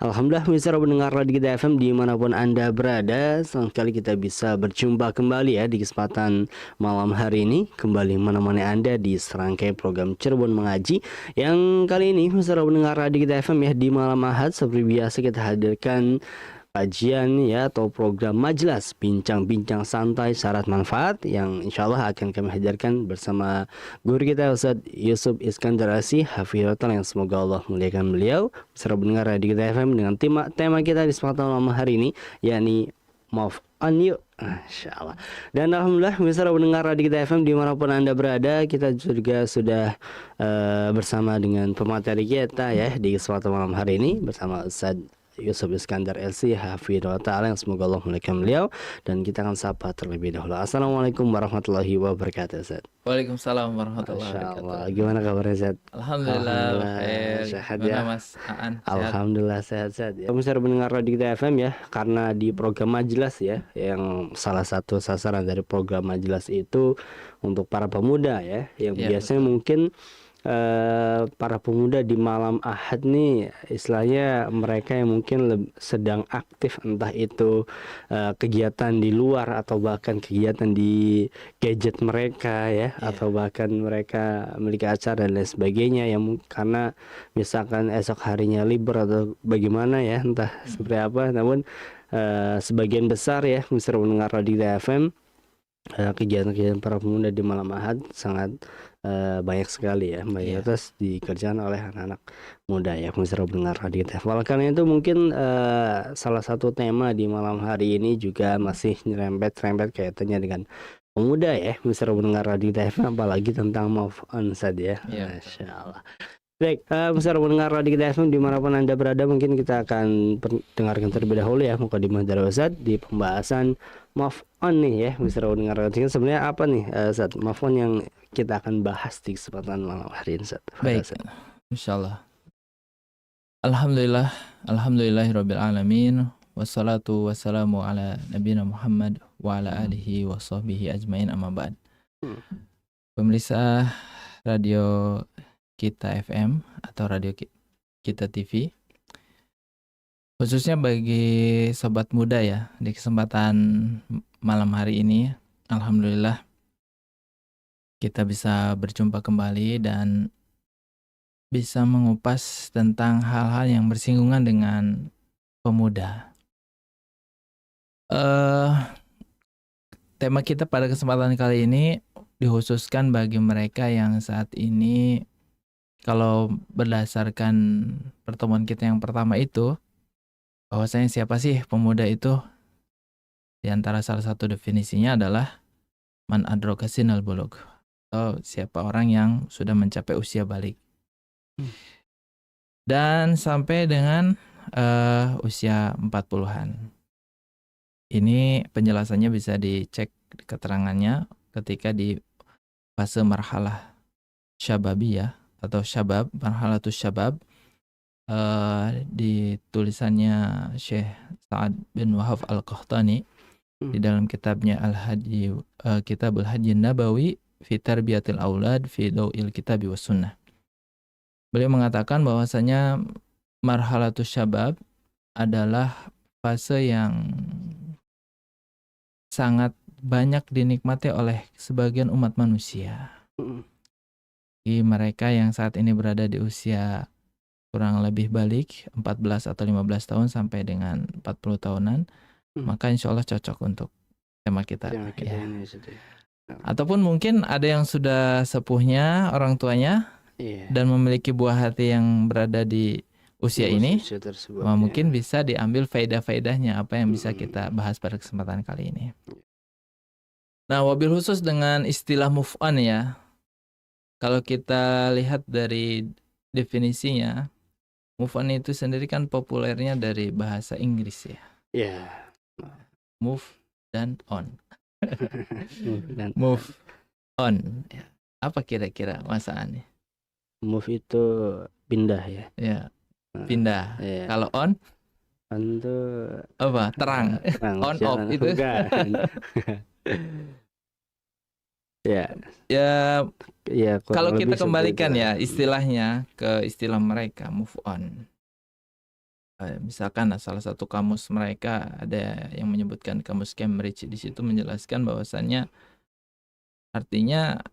Alhamdulillah bisa mendengar Radio Kita FM dimanapun Anda berada. Senang sekali kita bisa berjumpa kembali ya di kesempatan malam hari ini. Kembali menemani Anda di serangkai program Cirebon Mengaji. Yang kali ini bisa mendengar Radio Kita FM ya di malam Ahad. Seperti biasa kita hadirkan kajian ya atau program majelis bincang-bincang santai syarat manfaat yang insya Allah akan kami hadirkan bersama guru kita Ustadz Yusuf Iskandar Asy Hafizahullah yang semoga Allah muliakan beliau serta mendengar Radio Kita FM dengan tema kita di kesempatan malam hari ini yakni Move On Yuk. Masya Allah. Dan Alhamdulillah bisa mendengar Radio Kita FM dimanapun Anda berada. Kita juga sudah bersama dengan pemateri kita ya di kesempatan malam hari ini bersama Ustadz Yusuf Iskandar Asy Hafizahullah Ta'ala yang semoga Allah muliakan beliau. Dan kita akan sapa terlebih dahulu. Assalamualaikum warahmatullahi wabarakatuh Ustaz. Waalaikumsalam warahmatullahi Masya Allah. wabarakatuh. Gimana kabarnya Ustaz? Alhamdulillah khair. Sehat Gimana ya? Mas Aan? Sehat? Alhamdulillah sehat-sehat ya. Bisa mendengar Radio Kita FM ya, karena di program majelis ya, yang salah satu sasaran dari program majelis itu untuk para pemuda ya, yang Iya, biasanya betul. mungkin para pemuda di malam Ahad nih istilahnya mereka yang mungkin sedang aktif, entah itu kegiatan di luar atau bahkan kegiatan di gadget mereka ya, Iya. atau bahkan mereka memiliki acara dan lain sebagainya yang karena misalkan esok harinya libur atau bagaimana ya, entah seperti apa, namun sebagian besar ya bisa mendengar Radio FM. Kegiatan-kegiatan para pemuda di malam Ahad sangat banyak sekali ya, mayoritas dikerjakan oleh anak-anak muda ya, pemirsa pendengar Radio TF. Oleh karena itu mungkin salah satu tema di malam hari ini juga masih nyerempet-nyerempet kaitannya dengan pemuda ya, pemirsa pendengar Radio TF, apalagi tentang move on saja. Masya Allah. Baik, pemirsa pendengar Radio Kita FM dimanapun Anda berada, mungkin kita akan dengarkan terlebih dahulu ya mukadimah dari Ustadz di pembahasan move on nih ya, pemirsa pendengar Radio. Sebenarnya apa nih Ustadz move on yang kita akan bahas di kesempatan malam hari ini Ustadz? Baik, insyaallah. Alhamdulillah, alhamdulillahirabbil alamin, wassalatu wassalamu ala nabiyina Muhammad wa ala alihi wa sahbihi ajmain, amma ba'd. Pemirsa Radio Kita FM atau Radio Kita TV, khususnya bagi sobat muda ya, di kesempatan malam hari ini alhamdulillah kita bisa berjumpa kembali dan bisa mengupas tentang hal-hal yang bersinggungan dengan pemuda. Tema kita pada kesempatan kali ini dikhususkan bagi mereka yang saat ini, kalau berdasarkan pertemuan kita yang pertama itu, bahwasanya siapa sih pemuda itu? Di antara salah satu definisinya adalah man adraka sinal bulugh, atau siapa orang yang sudah mencapai usia balik. Dan sampai dengan usia 40-an. Ini penjelasannya bisa dicek keterangannya ketika di fase marhalah syababiyah atau syabab, marhalatus syabab, di tulisannya Syekh Sa'ad bin Wahab Al-Qahtani di dalam kitabnya Al-Hadi, Kitabul Hadi Nabawi fi Tarbiyatil Aulad fi Daw'il Kitabi was Sunnah. Beliau mengatakan bahwasanya marhalatus syabab adalah fase yang sangat banyak dinikmati oleh sebagian umat manusia. Bagi mereka yang saat ini berada di usia kurang lebih balik 14 atau 15 tahun sampai dengan 40 tahunan, maka insya Allah cocok untuk tema kita. Ya. Ini, Ataupun mungkin ada yang sudah sepuhnya orang tuanya dan memiliki buah hati yang berada di usia ini, tersebut, mungkin bisa diambil faedah-faedahnya apa yang bisa kita bahas pada kesempatan kali ini. Nah, wabil khusus dengan istilah move on ya, kalau kita lihat dari definisinya, move on itu sendiri kan populernya dari bahasa Inggris ya. Move dan on. Move on. Ya. Apa kira-kira masalahnya? Move itu pindah ya. Ya, pindah. Ya. Kalau on? On itu apa? Terang. On off itu. Ya, kalau kita kembalikan ya istilahnya ke istilah mereka, move on. Misalkan salah satu kamus mereka ada yang menyebutkan kamus Cambridge, di situ menjelaskan bahwasannya artinya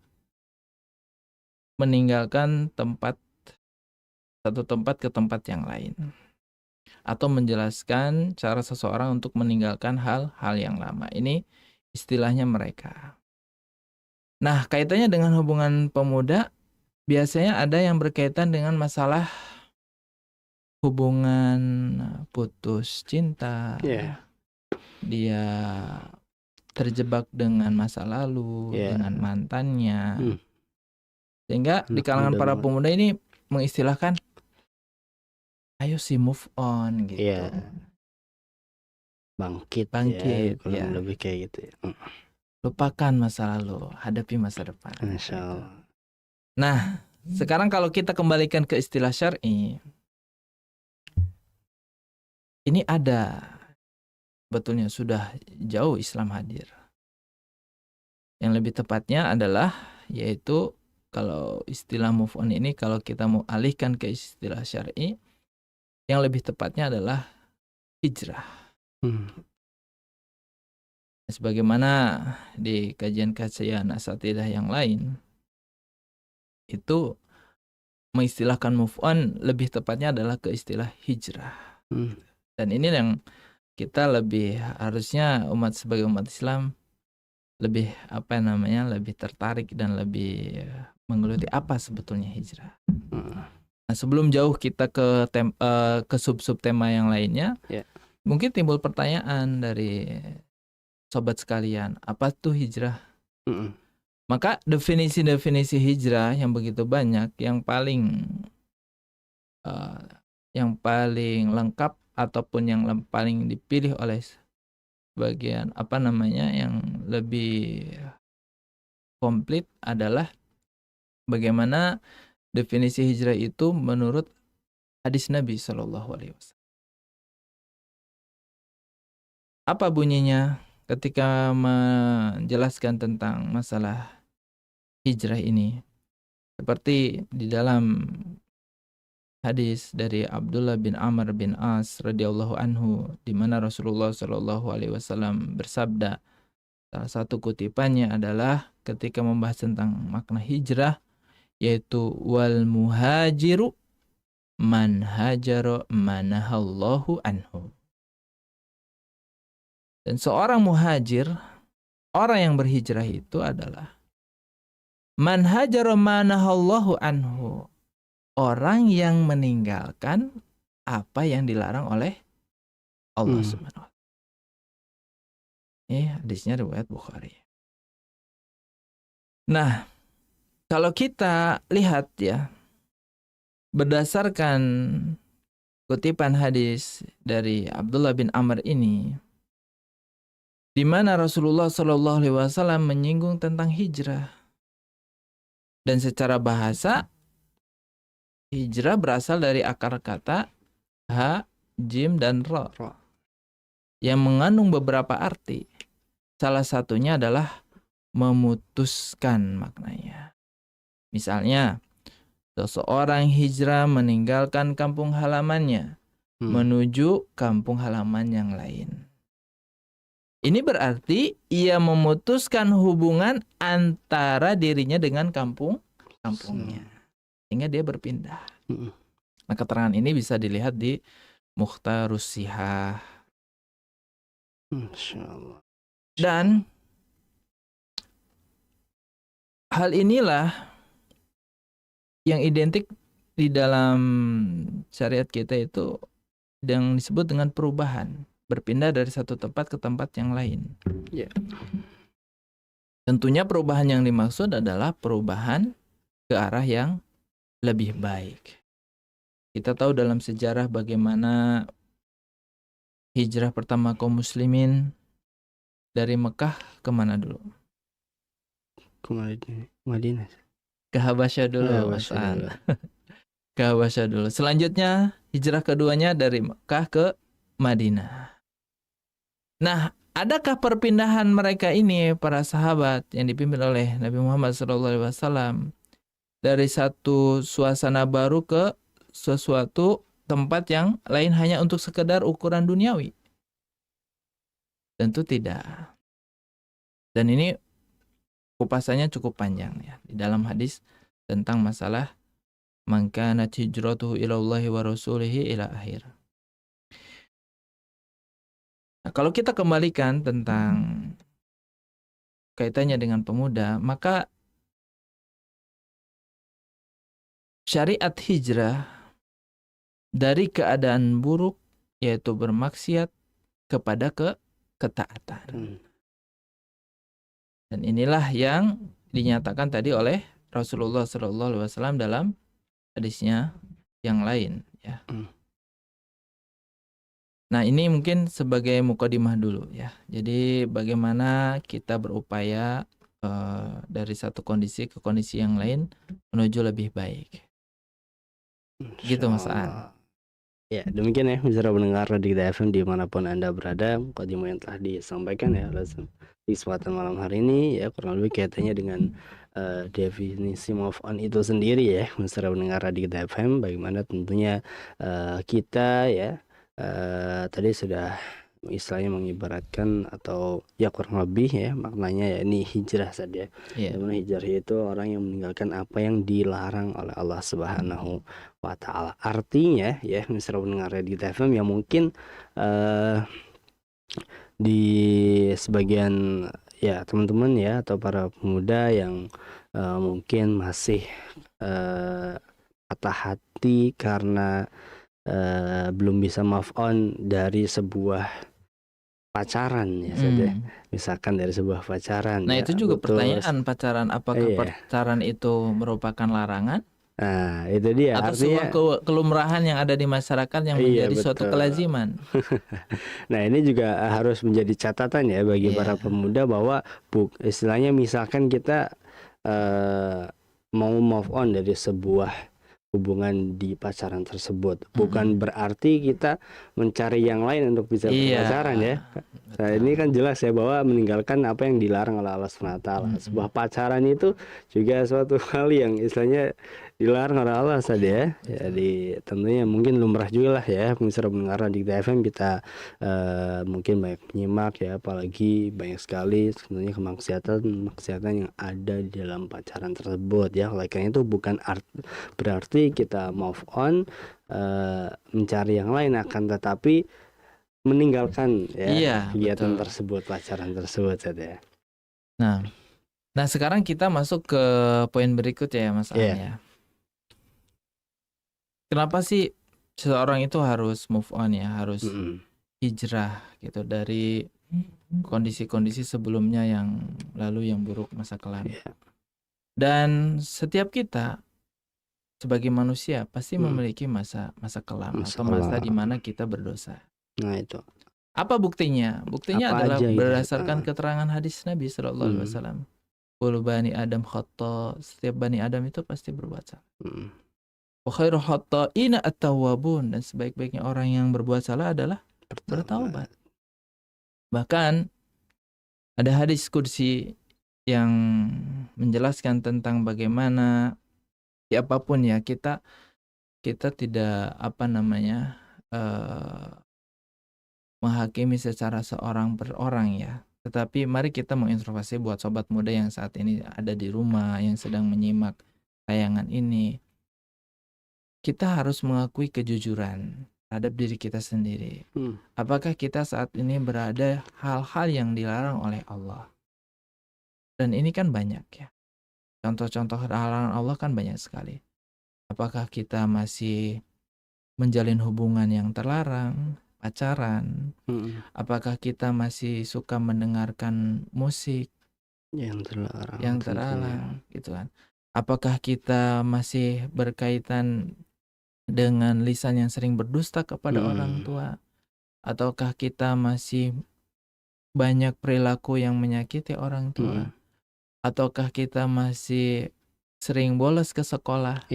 meninggalkan satu tempat ke tempat yang lain, atau menjelaskan cara seseorang untuk meninggalkan hal-hal yang lama. Ini istilahnya mereka. Nah, kaitannya dengan hubungan pemuda, biasanya ada yang berkaitan dengan masalah hubungan putus cinta. Ya. Dia terjebak dengan masa lalu, Ya. dengan mantannya. Sehingga di Anak kalangan muda para banget. pemuda ini mengistilahkan, ayo sih move on gitu. Iya. Bangkit Bangkit, ya, kurang ya. lebih kayak gitu ya. Lupakan masa lalu, hadapi masa depan. Masya gitu. Allah. Nah, sekarang kalau kita kembalikan ke istilah syar'i, ini ada betulnya sudah jauh Islam hadir. Yang lebih tepatnya adalah yaitu kalau istilah move on ini kalau kita mau alihkan ke istilah syar'i, yang lebih tepatnya adalah hijrah. Sebagaimana di kajian-kajian asatidah yang lain, itu mengistilahkan move on lebih tepatnya adalah ke istilah hijrah. Dan ini yang kita lebih harusnya sebagai umat Islam lebih lebih tertarik dan lebih menggeluti apa sebetulnya hijrah. Nah, sebelum jauh kita ke sub-sub tema yang lainnya, mungkin timbul pertanyaan dari sobat sekalian, apa tuh hijrah? Maka definisi-definisi hijrah yang begitu banyak, yang paling lengkap ataupun yang paling dipilih oleh bagian yang lebih komplit adalah bagaimana definisi hijrah itu menurut hadis Nabi SAW. Apa bunyinya ketika menjelaskan tentang masalah hijrah ini? Seperti di dalam hadis dari Abdullah bin Amr bin As radhiyallahu anhu, di mana Rasulullah SAW bersabda, salah satu kutipannya adalah ketika membahas tentang makna hijrah, yaitu wal muhajiru man hajara manahallahu anhu. Dan seorang muhajir, orang yang berhijrah itu adalah man hajara manahallahu anhu, orang yang meninggalkan apa yang dilarang oleh Allah Subhanahu wa Ta'ala. Ini hadisnya riwayat Bukhari. Nah, kalau kita lihat ya, berdasarkan kutipan hadis dari Abdullah bin Amr ini, di mana Rasulullah SAW menyinggung tentang hijrah. Dan secara bahasa, hijrah berasal dari akar kata ha, jim, dan ro, yang mengandung beberapa arti. Salah satunya adalah memutuskan maknanya. Misalnya, seseorang hijrah meninggalkan kampung halamannya menuju kampung halaman yang lain. Ini berarti ia memutuskan hubungan antara dirinya dengan kampungnya. Sehingga dia berpindah. Nah, keterangan ini bisa dilihat di Mukhtarus Sihah. Masya Allah. Dan hal inilah yang identik di dalam syariat kita itu yang disebut dengan perubahan. Berpindah dari satu tempat ke tempat yang lain. Tentunya perubahan yang dimaksud adalah perubahan ke arah yang lebih baik. Kita tahu dalam sejarah bagaimana hijrah pertama kaum muslimin dari Mekah kemana dulu? Ke Madinah. Ke Habasyah dulu. Ke Habasyah dulu. Selanjutnya hijrah keduanya dari Mekah ke Madinah. Nah, adakah perpindahan mereka ini, para sahabat yang dipimpin oleh Nabi Muhammad SAW, dari satu suasana baru ke sesuatu tempat yang lain hanya untuk sekedar ukuran duniawi? Tentu tidak. Dan ini kupasannya cukup panjang ya di dalam hadis tentang masalah man kanat hijratuhu ilallahi wa rasulihi ila akhir. Nah, kalau kita kembalikan tentang kaitannya dengan pemuda, maka syariat hijrah dari keadaan buruk yaitu bermaksiat kepada ketaatan. Dan inilah yang dinyatakan tadi oleh Rasulullah SAW dalam hadisnya yang lain ya. Nah, ini mungkin sebagai mukadimah dulu ya. Jadi bagaimana kita berupaya dari satu kondisi ke kondisi yang lain menuju lebih baik. Gitu Mas Aan. Ya, demikian ya bisa mendengar di FM dimanapun Anda berada. Mukadimah yang telah disampaikan ya di kesempatan malam hari ini ya kurang lebih kaitannya dengan definisi move on itu sendiri ya. Bisa mendengar di FM bagaimana tentunya kita ya tadi sudah istilahnya mengibaratkan atau ya kurang lebih ya maknanya ya ini hijrah saja. Dimana hijrah itu orang yang meninggalkan apa yang dilarang oleh Allah Subhanahu wa Ta'ala. Artinya ya misalnya mendengar di TFM yang mungkin di sebagian ya teman-teman ya atau para pemuda yang mungkin masih patah hati karena belum bisa move on dari sebuah pacaran ya saja. Misalkan dari sebuah pacaran. Nah, ya, itu juga putus. pertanyaan pacaran, apakah pacaran itu merupakan larangan? Nah, itu dia. Atau artinya sebuah kelumrahan yang ada di masyarakat yang menjadi suatu kelaziman. Nah, ini juga harus menjadi catatan ya bagi para pemuda bahwa istilahnya misalkan kita mau move on dari sebuah hubungan di pacaran tersebut, bukan berarti kita mencari yang lain untuk bisa berpacaran ya. Nah, ini kan jelas ya bahwa meninggalkan apa yang dilarang oleh Allah SWT. Sebuah pacaran itu juga suatu hal yang istilahnya dilarang oleh Allah saja ya. Jadi tentunya mungkin lumrah juga lah ya pemirsa mendengar di TFM kita mungkin banyak menyimak ya, apalagi banyak sekali tentunya kemaksiatan yang ada di dalam pacaran tersebut ya. Oleh karena itu bukan berarti kita move on mencari yang lain, akan tetapi meninggalkan ya kegiatan tersebut, pacaran tersebut saja. Nah sekarang kita masuk ke poin berikutnya ya Mas An ya. Kenapa sih seseorang itu harus move on ya, harus hijrah gitu dari kondisi-kondisi sebelumnya yang lalu yang buruk masa kelam. Dan setiap kita sebagai manusia pasti memiliki masa kelam atau masa di mana kita berdosa. Nah itu. Apa buktinya? Buktinya adalah berdasarkan keterangan hadis Nabi Sallallahu Alaihi Wasallam. Kullu bani Adam khata, setiap bani Adam itu pasti berbuat salah. Wa khairu khata'ina at-tawwabun, dan sebaik-baiknya orang yang berbuat salah adalah bertaubat. Bahkan ada hadis qudsi yang menjelaskan tentang bagaimana siapapun ya kita tidak menghakimi secara seorang per orang ya. Tetapi mari kita mengintrospeksi buat sobat muda yang saat ini ada di rumah yang sedang menyimak tayangan ini. Kita harus mengakui kejujuran terhadap diri kita sendiri. Apakah kita saat ini berada hal-hal yang dilarang oleh Allah? Dan ini kan banyak ya. Contoh-contoh larangan Allah kan banyak sekali. Apakah kita masih menjalin hubungan yang terlarang, pacaran? Apakah kita masih suka mendengarkan musik yang terlarang gitu kan? Apakah kita masih berkaitan dengan lisan yang sering berdusta kepada orang tua? Ataukah kita masih banyak perilaku yang menyakiti orang tua? Ataukah kita masih sering bolos ke sekolah?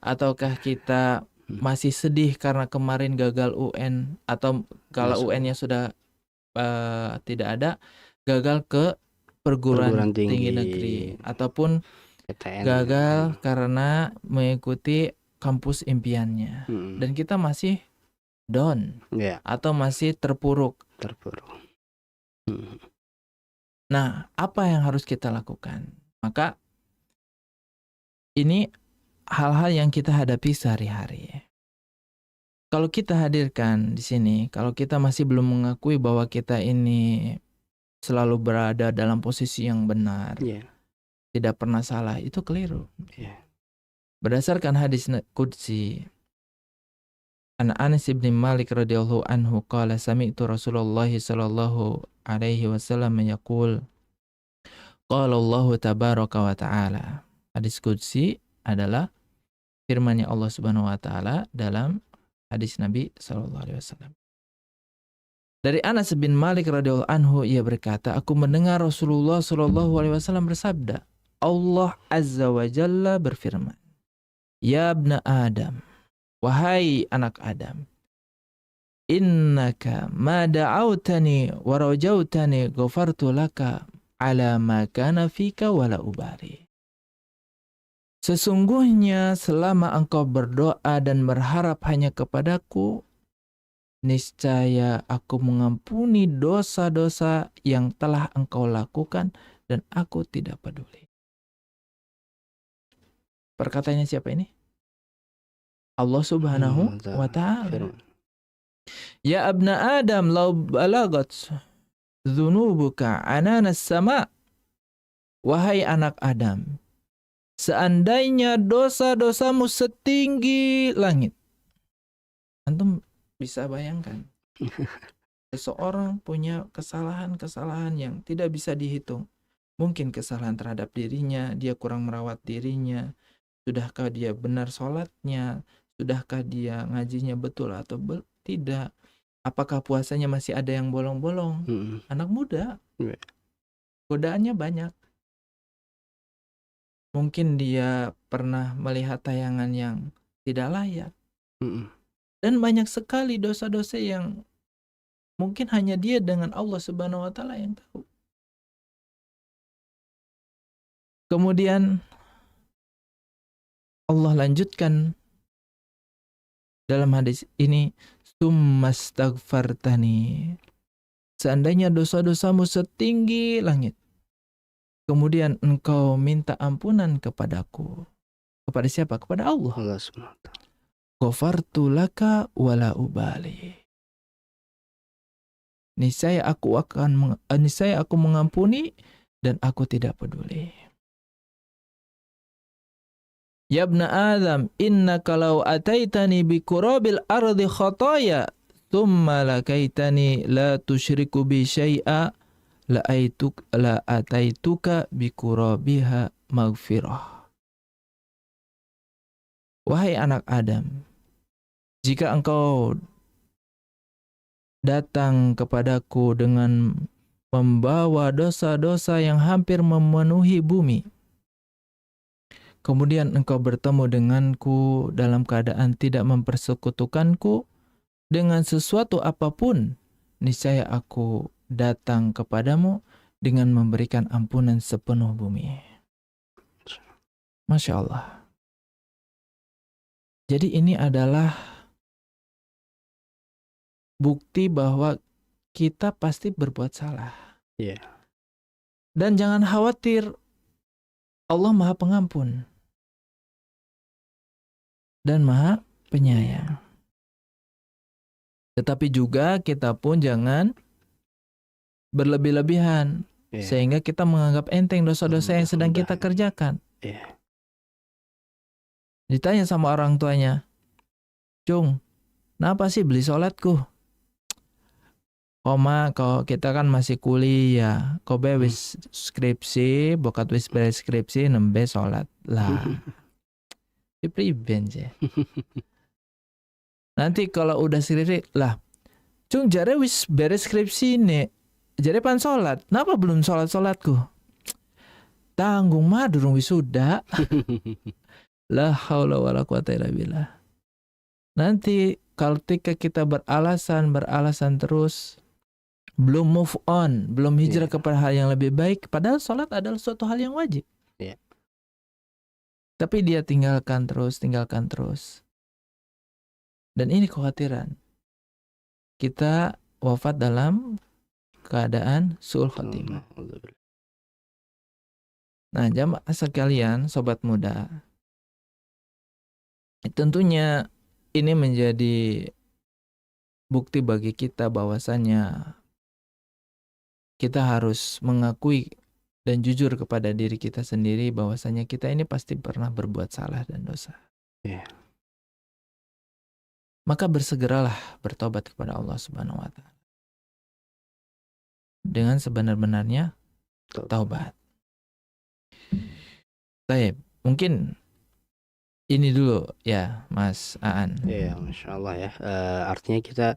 Ataukah kita masih sedih karena kemarin gagal UN, atau kalau UN-nya sudah tidak ada, gagal ke perguruan tinggi negeri, ataupun PTN, gagal karena mengikuti kampus impiannya. Mm-mm. Dan kita masih down Ya, atau masih terpuruk. terpuruk. Mm. Nah, apa yang harus kita lakukan? Maka ini hal-hal yang kita hadapi sehari-hari. Kalau kita hadirkan di sini, kalau kita masih belum mengakui bahwa kita ini selalu berada dalam posisi yang benar, Ya, tidak pernah salah, itu keliru. ya. Berdasarkan hadis qudsi, An Anas bin Malik radhiyallahu anhu qala sami'tu Rasulullah sallallahu alaihi wasallam yaqul qala Allah tabaraka wa ta'ala. Hadis qudsi adalah firman-Nya Allah Subhanahu wa taala dalam hadis Nabi sallallahu alaihi wasallam. Dari Anas bin Malik radhiyallahu anhu, ia berkata, aku mendengar Rasulullah sallallahu alaihi wasallam bersabda, Allah azza wa jalla berfirman, ya ibna Adam, wahai anak Adam, innaka ma da'autani wa rajautani ghafartu laka ala ma kana fika wala ubari. Sesungguhnya selama engkau berdoa dan berharap hanya kepadaku, niscaya aku mengampuni dosa-dosa yang telah engkau lakukan dan aku tidak peduli. Perkataannya siapa ini? Allah Subhanahu wa ta'ala. Ya abna Adam, law balagat dhunubuka ananas sama. Wahai anak Adam, seandainya dosa-dosamu setinggi langit. Antum bisa bayangkan, seseorang punya kesalahan-kesalahan yang tidak bisa dihitung. Mungkin kesalahan terhadap dirinya, dia kurang merawat dirinya. Sudahkah dia benar sholatnya? Sudahkah dia ngajinya betul atau tidak? Apakah puasanya masih ada yang bolong-bolong? Anak muda, godaannya banyak. Mungkin dia pernah melihat tayangan yang tidak layak. Dan banyak sekali dosa-dosa yang mungkin hanya dia dengan Allah Subhanahu wa ta'ala yang tahu. Kemudian Allah lanjutkan dalam hadis ini, summastaghfartani. Seandainya dosa-dosamu setinggi langit, kemudian engkau minta ampunan kepadaku. Kepada siapa? Kepada Allah. Allah Subhanahu wa ta'ala. Ghafartu laka wala ubali. Niscaya aku mengampuni dan aku tidak peduli. Ya ibna Adam, innaka law ataitani bi qurabil ardi khataya thumma lakaitani la tusyriku bi syai'a la ataituka bi qurabiha maghfirah. Wahai anak Adam, jika engkau datang kepadaku dengan membawa dosa-dosa yang hampir memenuhi bumi, kemudian engkau bertemu denganku dalam keadaan tidak mempersekutukanku dengan sesuatu apapun, niscaya aku datang kepadamu dengan memberikan ampunan sepenuh bumi. Masya Allah. Jadi ini adalah bukti bahwa kita pasti berbuat salah. Yeah. Dan jangan khawatir, Allah Maha Pengampun dan Maha Penyayang. Tetapi juga kita pun jangan berlebih-lebihan, sehingga kita menganggap enteng dosa-dosa yang sedang kita kerjakan. Ditanya sama orang tuanya, Cung, kenapa sih beli sholatku? Koma, kalau kita kan masih kuliah, kobe wis skripsi, bokat wis beres skripsi, nembe sholat lah. Priben je. Nanti kalau udah skripsi lah, Cung jare wis beres skripsi nih, jare pan sholat, kenapa belum sholatku? Tanggung mah durung wisuda. La haula wala quwata illa billah. Nanti ketika kita beralasan terus, belum move on, belum hijrah kepada hal yang lebih baik, padahal sholat adalah suatu hal yang wajib. Tapi dia tinggalkan terus. Dan ini kekhawatiran. Kita wafat dalam keadaan su'ul khotimah. Nah, jamaah sekalian, sobat muda, tentunya ini menjadi bukti bagi kita bahwasanya kita harus mengakui dan jujur kepada diri kita sendiri bahwasanya kita ini pasti pernah berbuat salah dan dosa. Iya. Maka bersegeralah bertobat kepada Allah Subhanahu wa taala. Dengan sebenar-benarnya taubat. Baik, mungkin ini dulu ya Mas Aan. Iya, Masya Allah ya. Artinya kita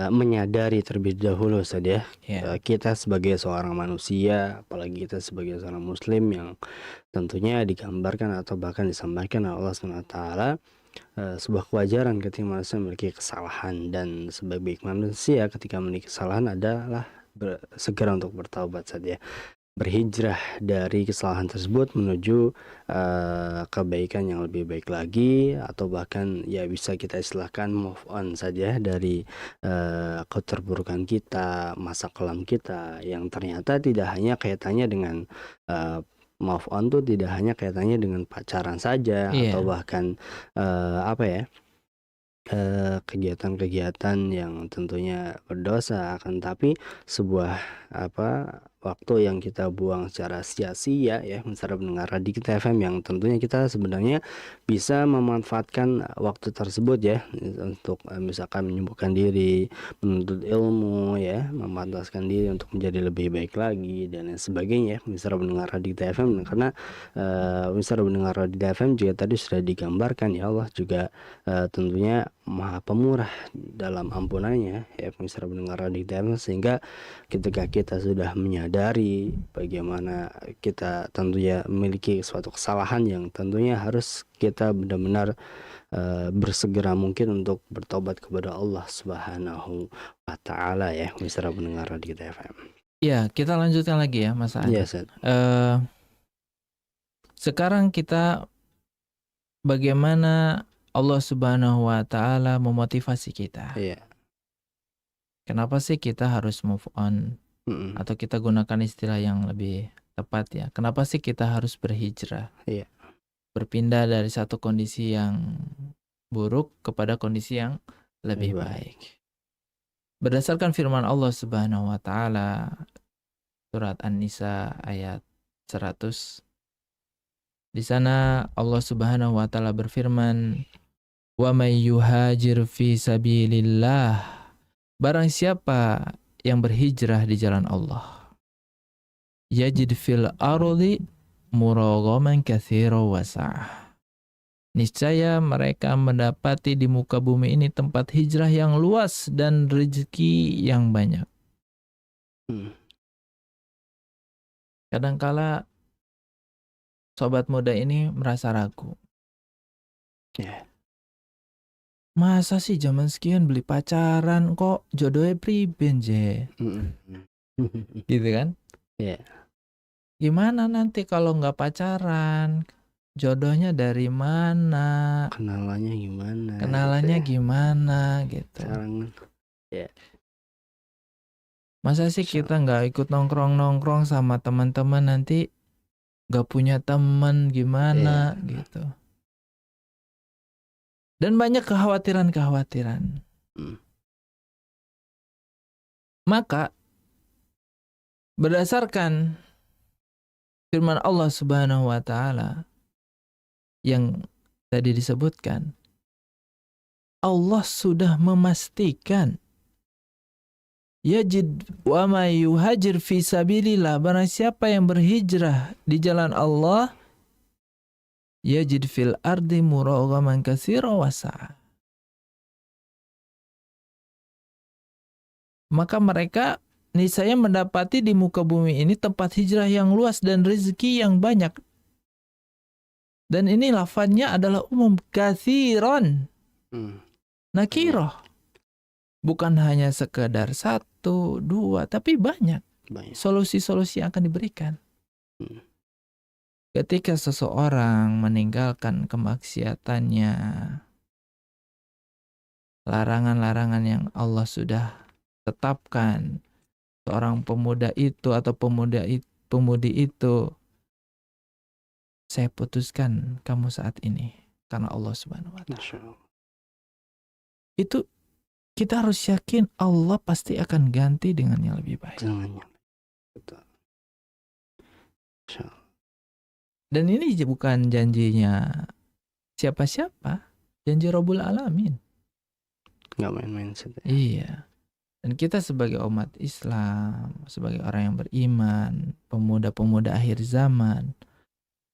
menyadari terlebih dahulu saja Ya. kita sebagai seorang manusia, apalagi kita sebagai seorang muslim yang tentunya digambarkan atau bahkan disampaikan oleh Allah SWT, sebuah kewajaran ketika manusia memiliki kesalahan, dan sebaik manusia ketika memiliki kesalahan adalah segera untuk bertaubat saja, berhijrah dari kesalahan tersebut menuju kebaikan yang lebih baik lagi, atau bahkan ya bisa kita istilahkan move on saja dari keterburukan kita, masa kelam kita yang ternyata tidak hanya kaitannya dengan move on tuh tidak hanya kaitannya dengan pacaran saja, Iya. atau bahkan apa ya, kegiatan-kegiatan yang tentunya berdosa, akan tapi sebuah waktu yang kita buang secara sia-sia ya, misalnya mendengar Radikta FM yang tentunya kita sebenarnya bisa memanfaatkan waktu tersebut ya untuk misalkan menyembuhkan diri, menuntut ilmu ya, memantaskan diri untuk menjadi lebih baik lagi dan lain sebagainya. Misalnya mendengar Radikta FM, karena misalnya mendengar Radikta FM juga tadi sudah digambarkan ya, Allah juga tentunya Maha Pemurah dalam ampunannya ya, misalnya mendengar Radikta FM, sehingga ketika kita sudah menyadari bagaimana kita tentunya memiliki suatu kesalahan yang tentunya harus kita benar-benar bersegera mungkin untuk bertobat kepada Allah Subhanahu wa taala ya, misalnya mendengar Radikta FM. Ya, kita lanjutkan lagi ya Mas Aan. Iya, Ustaz. Sekarang kita bagaimana Allah Subhanahu wa taala memotivasi kita. Iya. Kenapa sih kita harus move on? Atau kita gunakan istilah yang lebih tepat ya. Kenapa sih kita harus berhijrah? Iya. Berpindah dari satu kondisi yang buruk kepada kondisi yang lebih baik. Berdasarkan firman Allah Subhanahu wa taala surat An-Nisa ayat 100. Di sana Allah Subhanahu wa taala berfirman, "Wa may yuhajir fi sabilillah." Barang siapa yang berhijrah di jalan Allah, yajid fil ardi muraghaman katsiran wasa'ah. Niscaya mereka mendapati di muka bumi ini tempat hijrah yang luas dan rezeki yang banyak. Kadangkala sobat muda ini merasa ragu. Yeah. Masa sih zaman sekian beli pacaran kok jodohnya priben je? Gitu kan? Iya. Yeah. Gimana nanti kalau nggak pacaran? Jodohnya dari mana? Kenalannya gimana? Kenalannya gitu ya. Gimana gitu? Sekarang ya. Masa sih kita nggak ikut nongkrong-nongkrong sama teman-teman, nanti nggak punya teman gimana gitu? Dan banyak kekhawatiran-kekhawatiran. Maka berdasarkan firman Allah Subhanahu wa taala yang tadi disebutkan, Allah sudah memastikan yajid wa may yuhajir fi sabilillah, barang siapa yang berhijrah di jalan Allah, yajid fil ardi muraghaman katsiran wasa'ah. Maka mereka niscaya mendapati di muka bumi ini tempat hijrah yang luas dan rezeki yang banyak. Dan ini lafadznya adalah umum, katsiran. Nakirah. Bukan hanya sekedar 1, 2, tapi banyak. Solusi-solusi yang akan diberikan. Ketika seseorang meninggalkan kemaksiatannya, larangan-larangan yang Allah sudah tetapkan, seorang pemuda itu atau pemudi itu, saya putuskan kamu saat ini karena Allah Subhanahu wa Ta'ala. Masya Allah. Itu kita harus yakin Allah pasti akan ganti dengan yang lebih baik. Jangan. Betul. Masya Allah. Dan ini bukan janjinya siapa-siapa, janji Rabbul Alamin. Nggak main-main Ustaz. Iya. Dan kita sebagai umat Islam, sebagai orang yang beriman, pemuda-pemuda akhir zaman,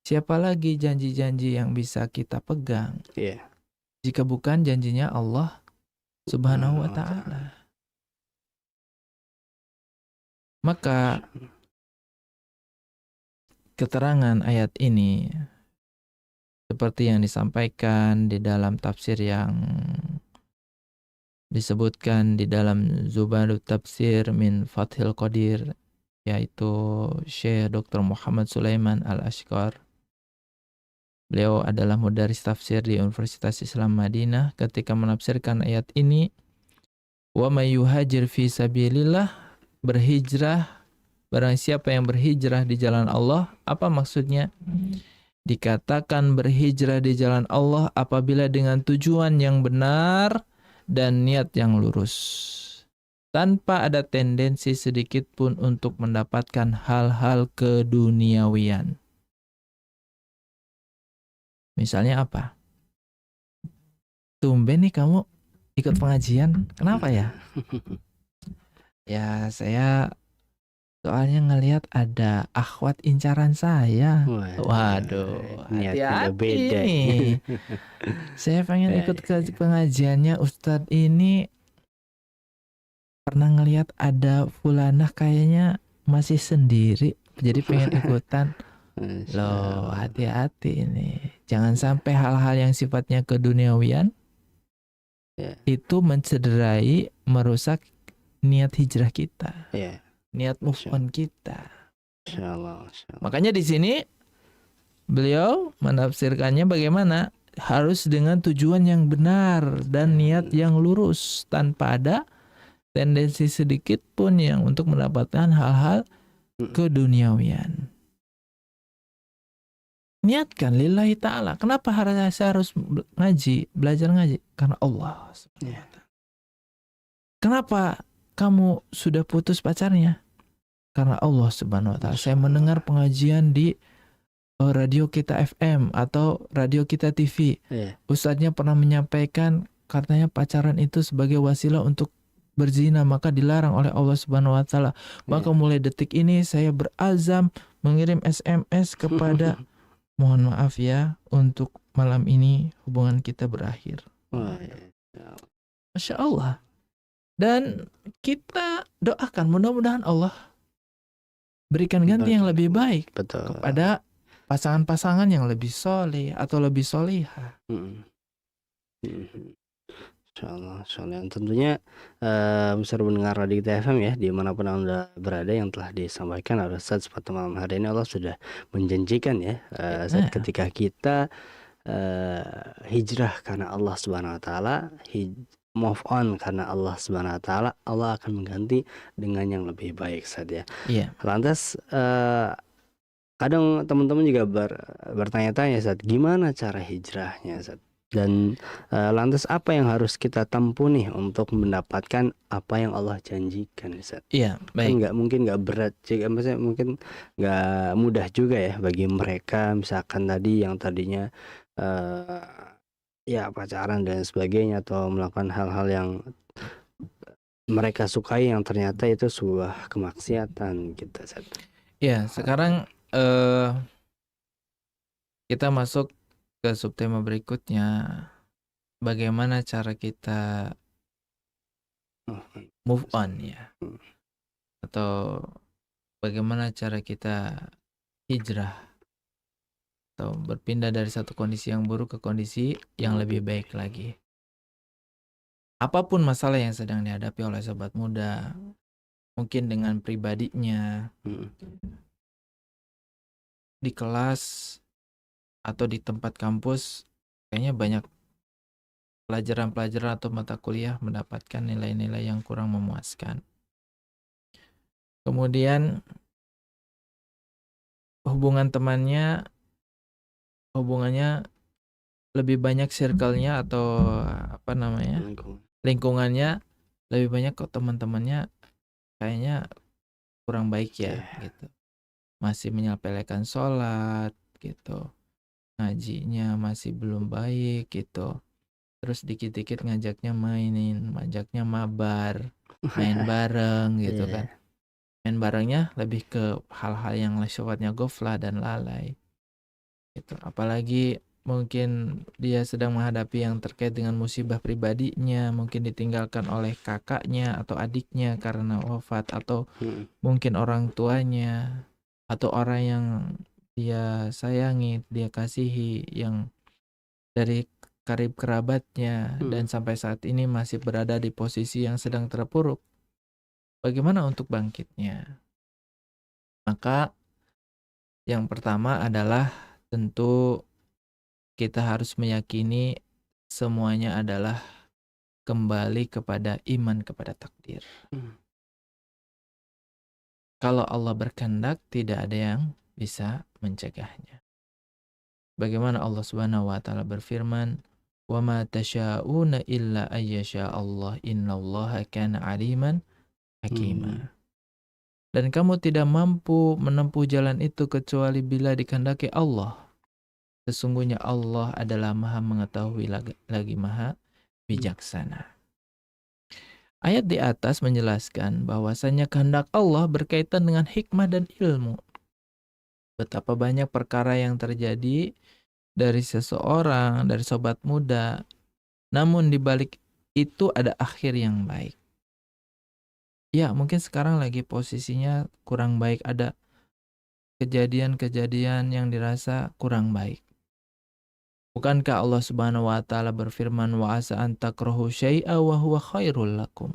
siapa lagi janji-janji yang bisa kita pegang Iya. jika bukan janjinya Allah Subhanahu wa Ta'ala? Maka keterangan ayat ini seperti yang disampaikan di dalam tafsir yang disebutkan di dalam Zubalut Tafsir min Fathil Qadir, yaitu Syekh Dr. Muhammad Sulaiman Al-Ashqar. Beliau adalah mudaris tafsir di Universitas Islam Madinah. Ketika menafsirkan ayat ini, wa may yuhajir fi sabilillah, berhijrah, barang siapa yang berhijrah di jalan Allah. Apa maksudnya? Dikatakan berhijrah di jalan Allah apabila dengan tujuan yang benar dan niat yang lurus, tanpa ada tendensi sedikit pun untuk mendapatkan hal-hal keduniawian. Misalnya apa? Tumben nih kamu ikut pengajian, kenapa ya? Ya saya soalnya ngelihat ada akhwat incaran saya. Waduh, niatnya hati-hati beda nih. Saya pengen ikut ke pengajiannya Ustadz ini, pernah ngelihat ada fulanah kayaknya masih sendiri, jadi pengen ikutan. Loh, hati-hati ini. Jangan sampai hal-hal yang sifatnya keduniawian itu mencederai, merusak niat hijrah kita, niat move on kita. Masya Allah. Makanya di sini beliau menafsirkannya bagaimana? Harus dengan tujuan yang benar dan niat yang lurus, tanpa ada tendensi sedikit pun yang untuk mendapatkan hal-hal keduniawian. Niatkan lillahi ta'ala. Kenapa saya harus ngaji, belajar ngaji? Karena Allah. Kenapa kamu sudah putus pacarnya? Karena Allah Subhanahu wa Ta'ala. Saya mendengar pengajian di Radio Kita FM atau Radio Kita TV. Ustadznya pernah menyampaikan katanya pacaran itu sebagai wasilah untuk berzina, maka dilarang oleh Allah Subhanahu wa Ta'ala. Maka mulai detik ini saya berazam mengirim SMS kepada mohon maaf ya, untuk malam ini hubungan kita berakhir. Masya Allah. Dan kita doakan mudah-mudahan Allah berikan ganti yang lebih baik kepada pasangan-pasangan yang lebih soleh atau lebih solihah. Insyaallah. Tentunya besar mendengar Radio Kita FM ya, dimanapun Anda berada, yang telah disampaikan oleh Ustaz pada malam hari ini. Allah sudah menjanjikan ya, saat ketika kita hijrah karena Allah Subhanahu wa Ta'ala, move on karena Allah Subhanahu wa Ta'ala, Allah akan mengganti dengan yang lebih baik saja. Lantas kadang teman-teman juga bertanya-tanya, Ustaz, gimana cara hijrahnya, Ustaz? Dan lantas apa yang harus kita tempuh nih untuk mendapatkan apa yang Allah janjikan, Ustaz? Baik. Kan mungkin nggak berat juga, maksudnya mungkin nggak mudah juga ya bagi mereka, misalkan tadi yang tadinya ya pacaran dan sebagainya, atau melakukan hal-hal yang mereka sukai yang ternyata itu sebuah kemaksiatan gitu, Ustaz. Sekarang kita masuk ke subtema berikutnya, bagaimana cara kita move on ya, atau bagaimana cara kita hijrah atau berpindah dari satu kondisi yang buruk ke kondisi yang lebih baik lagi. Apapun masalah yang sedang dihadapi oleh sobat muda, mungkin dengan pribadinya, di kelas atau di tempat kampus kayaknya banyak pelajaran-pelajaran atau mata kuliah mendapatkan nilai-nilai yang kurang memuaskan. Kemudian hubungannya lebih banyak circle-nya atau apa namanya, Lingkungan. lingkungannya lebih banyak kok teman-temannya kayaknya kurang baik ya gitu. Masih menyepelekan sholat gitu. Ngajinya masih belum baik gitu. Terus dikit-dikit ngajaknya ngajaknya mabar, main bareng gitu Iya. kan. Main barengnya lebih ke hal-hal yang sifatnya goflah dan lalai gitu. Apalagi mungkin dia sedang menghadapi yang terkait dengan musibah pribadinya, mungkin ditinggalkan oleh kakaknya atau adiknya karena wafat, atau mungkin orang tuanya atau orang yang dia sayangi, dia kasihi, yang dari karib kerabatnya dan sampai saat ini masih berada di posisi yang sedang terpuruk. Bagaimana untuk bangkitnya? Maka yang pertama adalah tentu kita harus meyakini semuanya adalah kembali kepada iman kepada takdir. Kalau Allah berkehendak, tidak ada yang bisa mencegahnya. Bagaimana Allah Subhanahu wa taala berfirman, "Wa ma tasyauna illa ayyasha Allah, innallaha kana aliman hakima." Dan kamu tidak mampu menempuh jalan itu kecuali bila dikehendaki Allah. Sesungguhnya Allah adalah Maha mengetahui lagi Maha bijaksana. Ayat di atas menjelaskan bahwasanya kehendak Allah berkaitan dengan hikmah dan ilmu. Betapa banyak perkara yang terjadi dari seseorang, dari sobat muda, namun di balik itu ada akhir yang baik. Ya, mungkin sekarang lagi posisinya kurang baik, ada kejadian-kejadian yang dirasa kurang baik. Bukankah Allah Subhanahu wa taala berfirman, wa asa an takrahu syai'a wa huwa khairul lakum.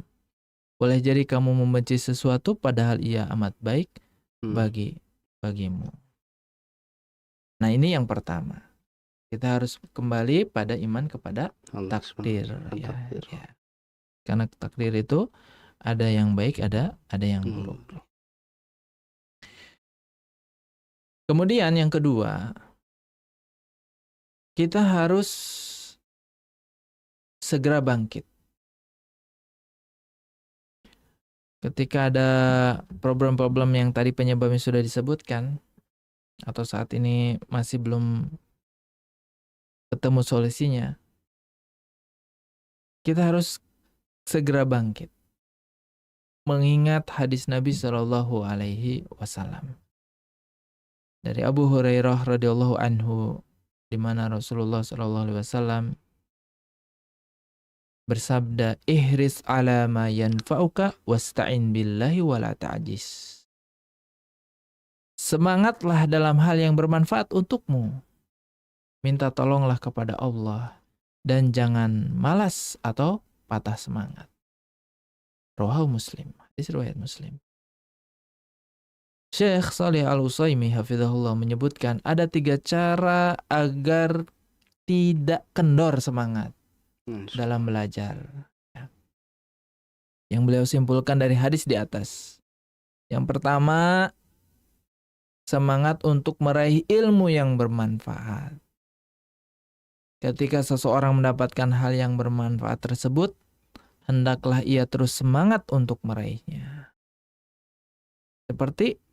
Boleh jadi kamu membenci sesuatu padahal ia amat baik bagimu. Nah, ini yang pertama. Kita harus kembali pada iman kepada takdir. Ya. Karena takdir itu ada yang baik, ada yang buruk. Kemudian yang kedua, kita harus segera bangkit. Ketika ada problem-problem yang tadi penyebabnya sudah disebutkan, atau saat ini masih belum ketemu solusinya, kita harus segera bangkit. Mengingat hadis Nabi Shallallahu Alaihi Wasallam dari Abu Hurairah radhiyallahu anhu, di mana Rasulullah Shallallahu Alaihi Wasallam bersabda, ihris ala ma yanfa'uka wasta'in billahi wala ta'jis. Semangatlah dalam hal yang bermanfaat untukmu. Minta tolonglah kepada Allah dan jangan malas atau patah semangat. Rawahu Muslim. Hadis riwayat Muslim. Syekh Shalih Al-Utsaimin hafizahullah menyebutkan ada 3 cara agar tidak kendor semangat dalam belajar. Yang beliau simpulkan dari hadis di atas. Yang pertama, semangat untuk meraih ilmu yang bermanfaat. Ketika seseorang mendapatkan hal yang bermanfaat tersebut, hendaklah ia terus semangat untuk meraihnya. Seperti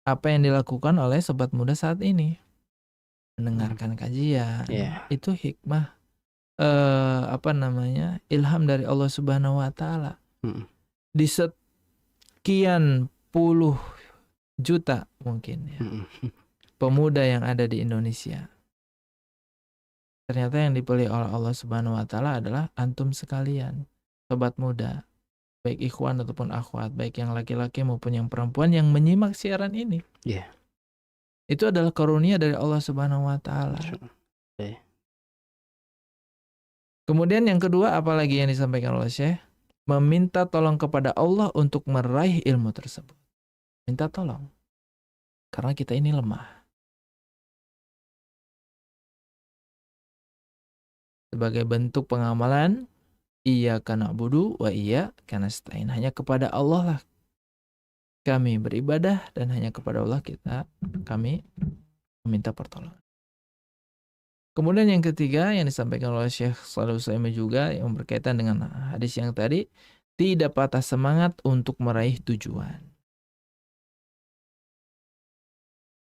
apa yang dilakukan oleh sobat muda saat ini. Mendengarkan kajian. Itu hikmah ilham dari Allah Subhanahu wa taala. Di sekian puluh juta mungkin ya, pemuda yang ada di Indonesia. Ternyata yang dipilih oleh Allah Subhanahu wa taala adalah antum sekalian, sobat muda, baik ikhwan ataupun akhwat, baik yang laki-laki maupun yang perempuan yang menyimak siaran ini. Itu adalah karunia dari Allah Subhanahu wa taala. Kemudian yang kedua, apalagi yang disampaikan oleh Syekh, meminta tolong kepada Allah untuk meraih ilmu tersebut. Minta tolong. Karena kita ini lemah. sebagai bentuk pengamalan iyyaka na'budu wa iyyaka nasta'in. Hanya kepada Allah lah kami beribadah dan hanya kepada Allah kami meminta pertolongan. Kemudian yang ketiga yang disampaikan oleh Syekh Shalih Utsaimin juga yang berkaitan dengan hadis yang tadi, tidak patah semangat untuk meraih tujuan.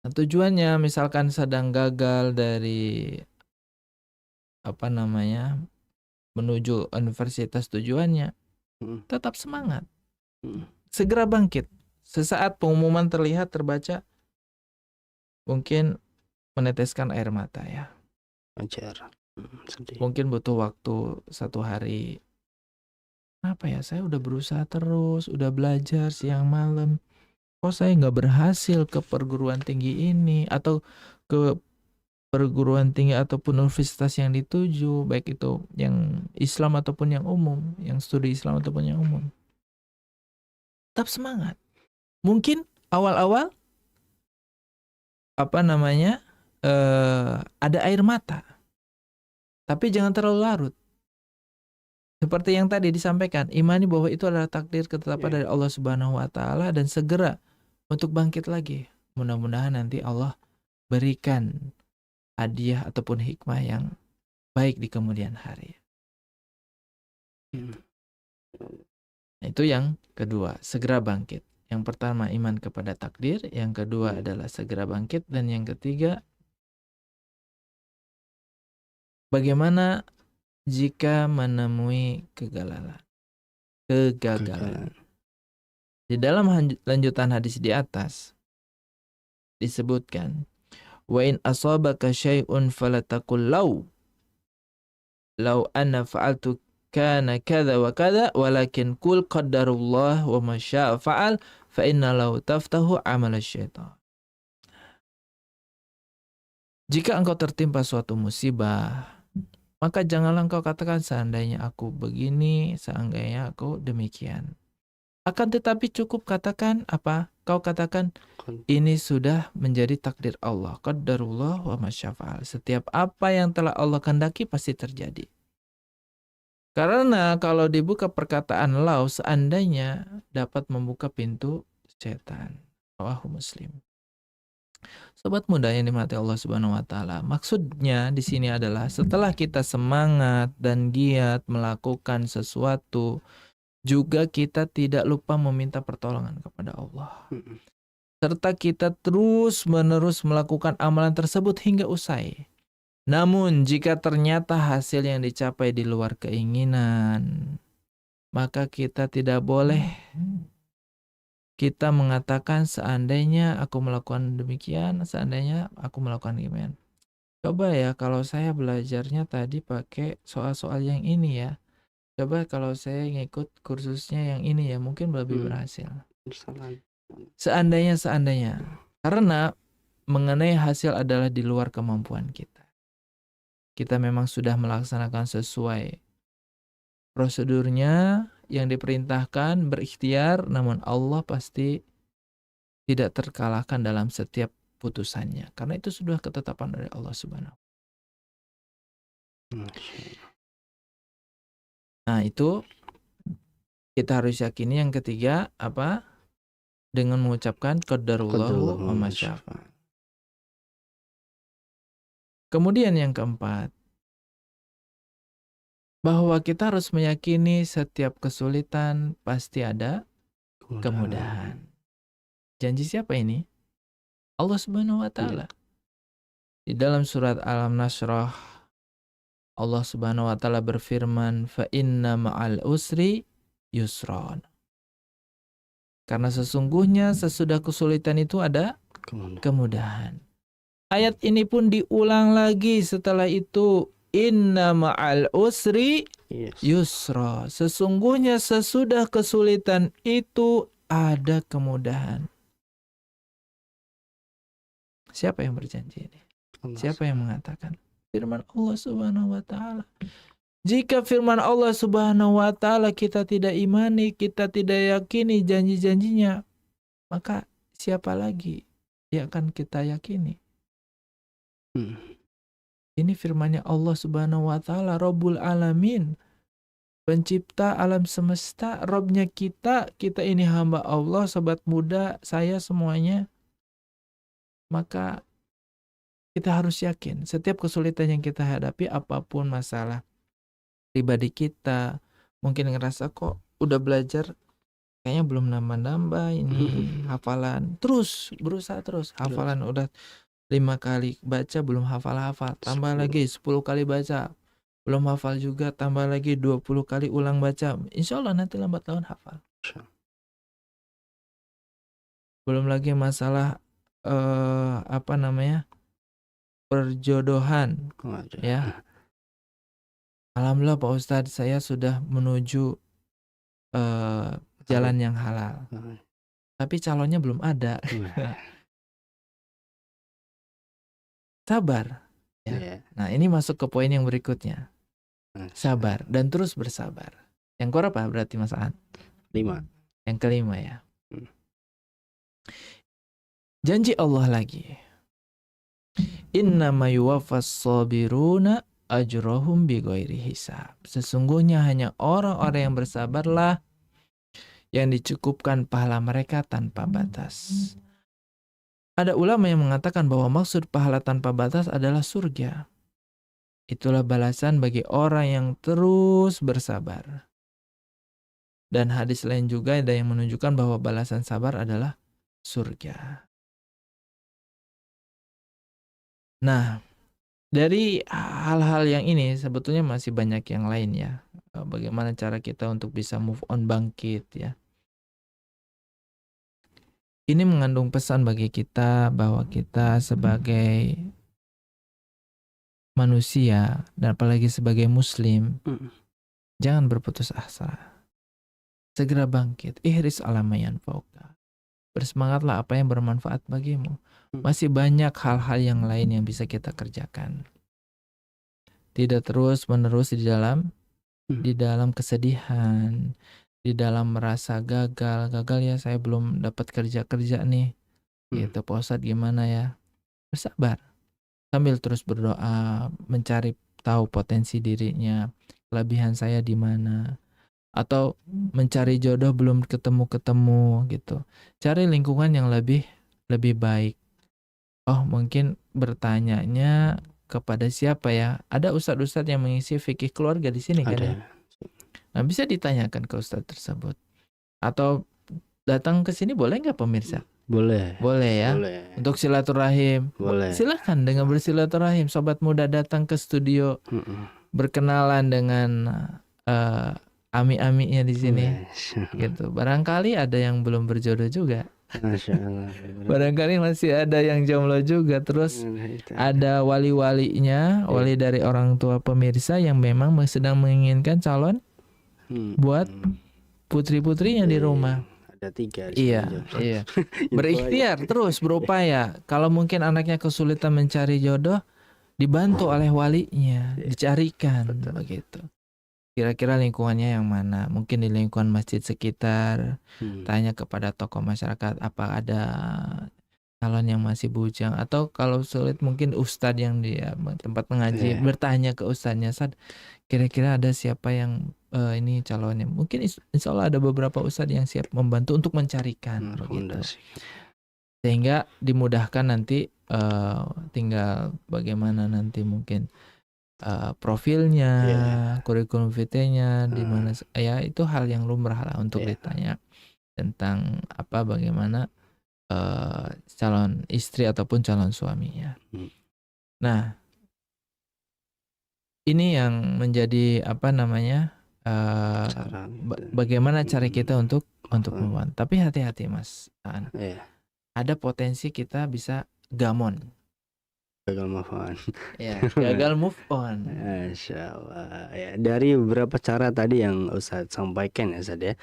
Nah, tujuannya misalkan sedang gagal dari menuju universitas tujuannya, tetap semangat. Segera bangkit. Sesaat pengumuman terlihat terbaca, mungkin meneteskan air mata ya. Wajar. Sedih. Mungkin butuh waktu 1 hari. Apa ya, saya udah berusaha terus, udah belajar siang malam, kok saya nggak berhasil ke perguruan tinggi ini, atau ke perguruan tinggi ataupun universitas yang dituju, baik itu yang Islam ataupun yang umum, yang studi Islam ataupun yang umum. Tetap semangat. Mungkin awal-awal ada air mata, tapi jangan terlalu larut. Seperti yang tadi disampaikan, imani bahwa itu adalah takdir ketetapan dari Allah Subhanahu wa taala dan segera untuk bangkit lagi. Mudah-mudahan nanti Allah berikan hadiah ataupun hikmah yang baik di kemudian hari. Nah, itu yang kedua, segera bangkit. Yang pertama iman kepada takdir, yang kedua adalah segera bangkit, dan yang ketiga bagaimana jika menemui kegagalan. Di dalam lanjutan hadis di atas disebutkan, wa in asabaka syai'un falataqul law anna fa'altu kana kadza wa kadza walakin qul qaddarullah wa ma syaa fa'al fa inna law taftahu amal syaitan. Jika engkau tertimpa suatu musibah, maka janganlah engkau katakan seandainya aku begini, seandainya aku demikian. Akan tetapi cukup katakan apa? Kau katakan ini sudah menjadi takdir Allah. Qaddarullah wa ma syaa fa'al. Setiap apa yang telah Allah kehendaki pasti terjadi. Karena kalau dibuka perkataan law, seandainya dapat membuka pintu setan. Rawahu Muslim. Sobat muda yang dimati Allah Subhanahu wa taala, maksudnya di sini adalah setelah kita semangat dan giat melakukan sesuatu, juga kita tidak lupa meminta pertolongan kepada Allah. Serta kita terus-menerus melakukan amalan tersebut hingga usai. Namun jika ternyata hasil yang dicapai di luar keinginan, maka kita tidak boleh kita mengatakan seandainya aku melakukan demikian, seandainya aku melakukan demikian. Coba ya kalau saya belajarnya tadi pakai soal-soal yang ini ya. Coba kalau saya ngikut kursusnya yang ini ya, mungkin lebih berhasil. Seandainya. Karena mengenai hasil adalah di luar kemampuan kita. Kita memang sudah melaksanakan sesuai prosedurnya yang diperintahkan, berikhtiar, namun Allah pasti tidak terkalahkan dalam setiap putusannya. Karena itu sudah ketetapan dari Allah Subhanahu. Nah, itu kita harus yakini. Yang ketiga apa? Dengan mengucapkan qadarullah wa ma syaa fa'al. Kemudian yang keempat, bahwa kita harus meyakini setiap kesulitan pasti ada kemudahan. Janji siapa ini? Allah Subhanahu wa taala. Di dalam surat Al-Nasrah, Allah Subhanahu wa taala berfirman, fa inna ma'al usri yusron. Karena sesungguhnya sesudah kesulitan itu ada kemudahan. Ayat ini pun diulang lagi setelah itu, inna ma'al usri yusra. Sesungguhnya sesudah kesulitan itu ada kemudahan. Siapa yang berjanji ini? Siapa yang mengatakan? Firman Allah Subhanahu wa taala. Jika firman Allah Subhanahu wa taala kita tidak imani, kita tidak yakini janji-janjinya, maka siapa lagi yang akan kita yakini? Ini firman-Nya Allah Subhanahu wa taala, Rabbul Alamin, pencipta alam semesta, Robnya kita ini hamba Allah, sobat muda, saya semuanya. Maka kita harus yakin, setiap kesulitan yang kita hadapi, apapun masalah pribadi kita, mungkin ngerasa kok udah belajar, kayaknya belum nambah-nambah ini hafalan. Terus, berusaha terus. Hafalan udah 5 kali baca, belum hafal-hafal. Tambah 10. lagi 10 kali baca, belum hafal juga, tambah lagi 20 kali ulang baca. Insya Allah nanti lambat laun hafal. Belum lagi masalah perjodohan, Waduh. ya. Alhamdulillah Pak Ustadz, saya sudah menuju jalan yang halal, tapi calonnya belum ada. Sabar, ya. Nah, ini masuk ke poin yang berikutnya. Sabar dan terus bersabar. Yang keberapa berarti Mas Aan? 5. Yang kelima, ya. Janji Allah lagi. Innama yuwaffas sabiruna ajrahum bighairi hisab. Sesungguhnya hanya orang-orang yang bersabarlah yang dicukupkan pahala mereka tanpa batas. Ada ulama yang mengatakan bahwa maksud pahala tanpa batas adalah surga. Itulah balasan bagi orang yang terus bersabar. Dan hadis lain juga ada yang menunjukkan bahwa balasan sabar adalah surga. Nah, dari hal-hal yang ini sebetulnya masih banyak yang lain, ya. Bagaimana cara kita untuk bisa move on, bangkit, ya. Ini mengandung pesan bagi kita bahwa kita sebagai manusia dan apalagi sebagai muslim, jangan berputus asa. Segera bangkit. Ihris ala ma yanfa'uka. Bersemangatlah apa yang bermanfaat bagimu. Masih banyak hal-hal yang lain yang bisa kita kerjakan. Tidak terus-menerus di dalam kesedihan, di dalam merasa gagal ya, saya belum dapat kerja nih. Gitu, Pak Ustadz gimana ya? Bersabar. Sambil terus berdoa, mencari tahu potensi dirinya, kelebihan saya di mana. Atau mencari jodoh belum ketemu gitu. Cari lingkungan yang lebih baik. Oh, mungkin bertanyanya kepada siapa ya? Ada ustadz-ustadz yang mengisi fikih keluarga di sini kan ya? Nah, bisa ditanyakan ke ustadz tersebut. Atau datang ke sini boleh nggak pemirsa? Boleh ya. Boleh. Untuk silaturahim. Boleh. Silahkan dengan bersilaturahim. Sobat muda datang ke studio, berkenalan dengan ami-amiknya di sini. Gitu. Barangkali ada yang belum berjodoh juga. Masya Allah. Barangkali masih ada yang jomblo juga. Terus ada wali-walinya, wali dari orang tua pemirsa yang memang sedang menginginkan calon buat putri-putrinya di rumah. Ada 3. Iya. Berikhtiar terus, berupaya. Kalau mungkin anaknya kesulitan mencari jodoh, dibantu oleh walinya, dicarikan. Begitu. Kira-kira lingkungannya yang mana? Mungkin di lingkungan masjid sekitar. Tanya kepada tokoh masyarakat apa ada calon yang masih bujang, atau kalau sulit mungkin ustadz yang di tempat mengaji, bertanya ke ustadznya, Ustadz, kira-kira ada siapa yang ini calonnya? Mungkin insya Allah ada beberapa ustadz yang siap membantu untuk mencarikan, begitu. Sehingga dimudahkan nanti, tinggal bagaimana nanti mungkin profilnya, kurikulum vitae-nya di mana, ya itu hal yang lumrah lah untuk ditanya tentang bagaimana calon istri ataupun calon suaminya. Nah, ini yang menjadi bagaimana cara kita untuk move on. Tapi hati-hati Mas Aan. Ada potensi kita bisa gagal move on. Gagal move on. Masya Allah. Ya, dari beberapa cara tadi yang Ustadz sampaikan ya Ustadz ya,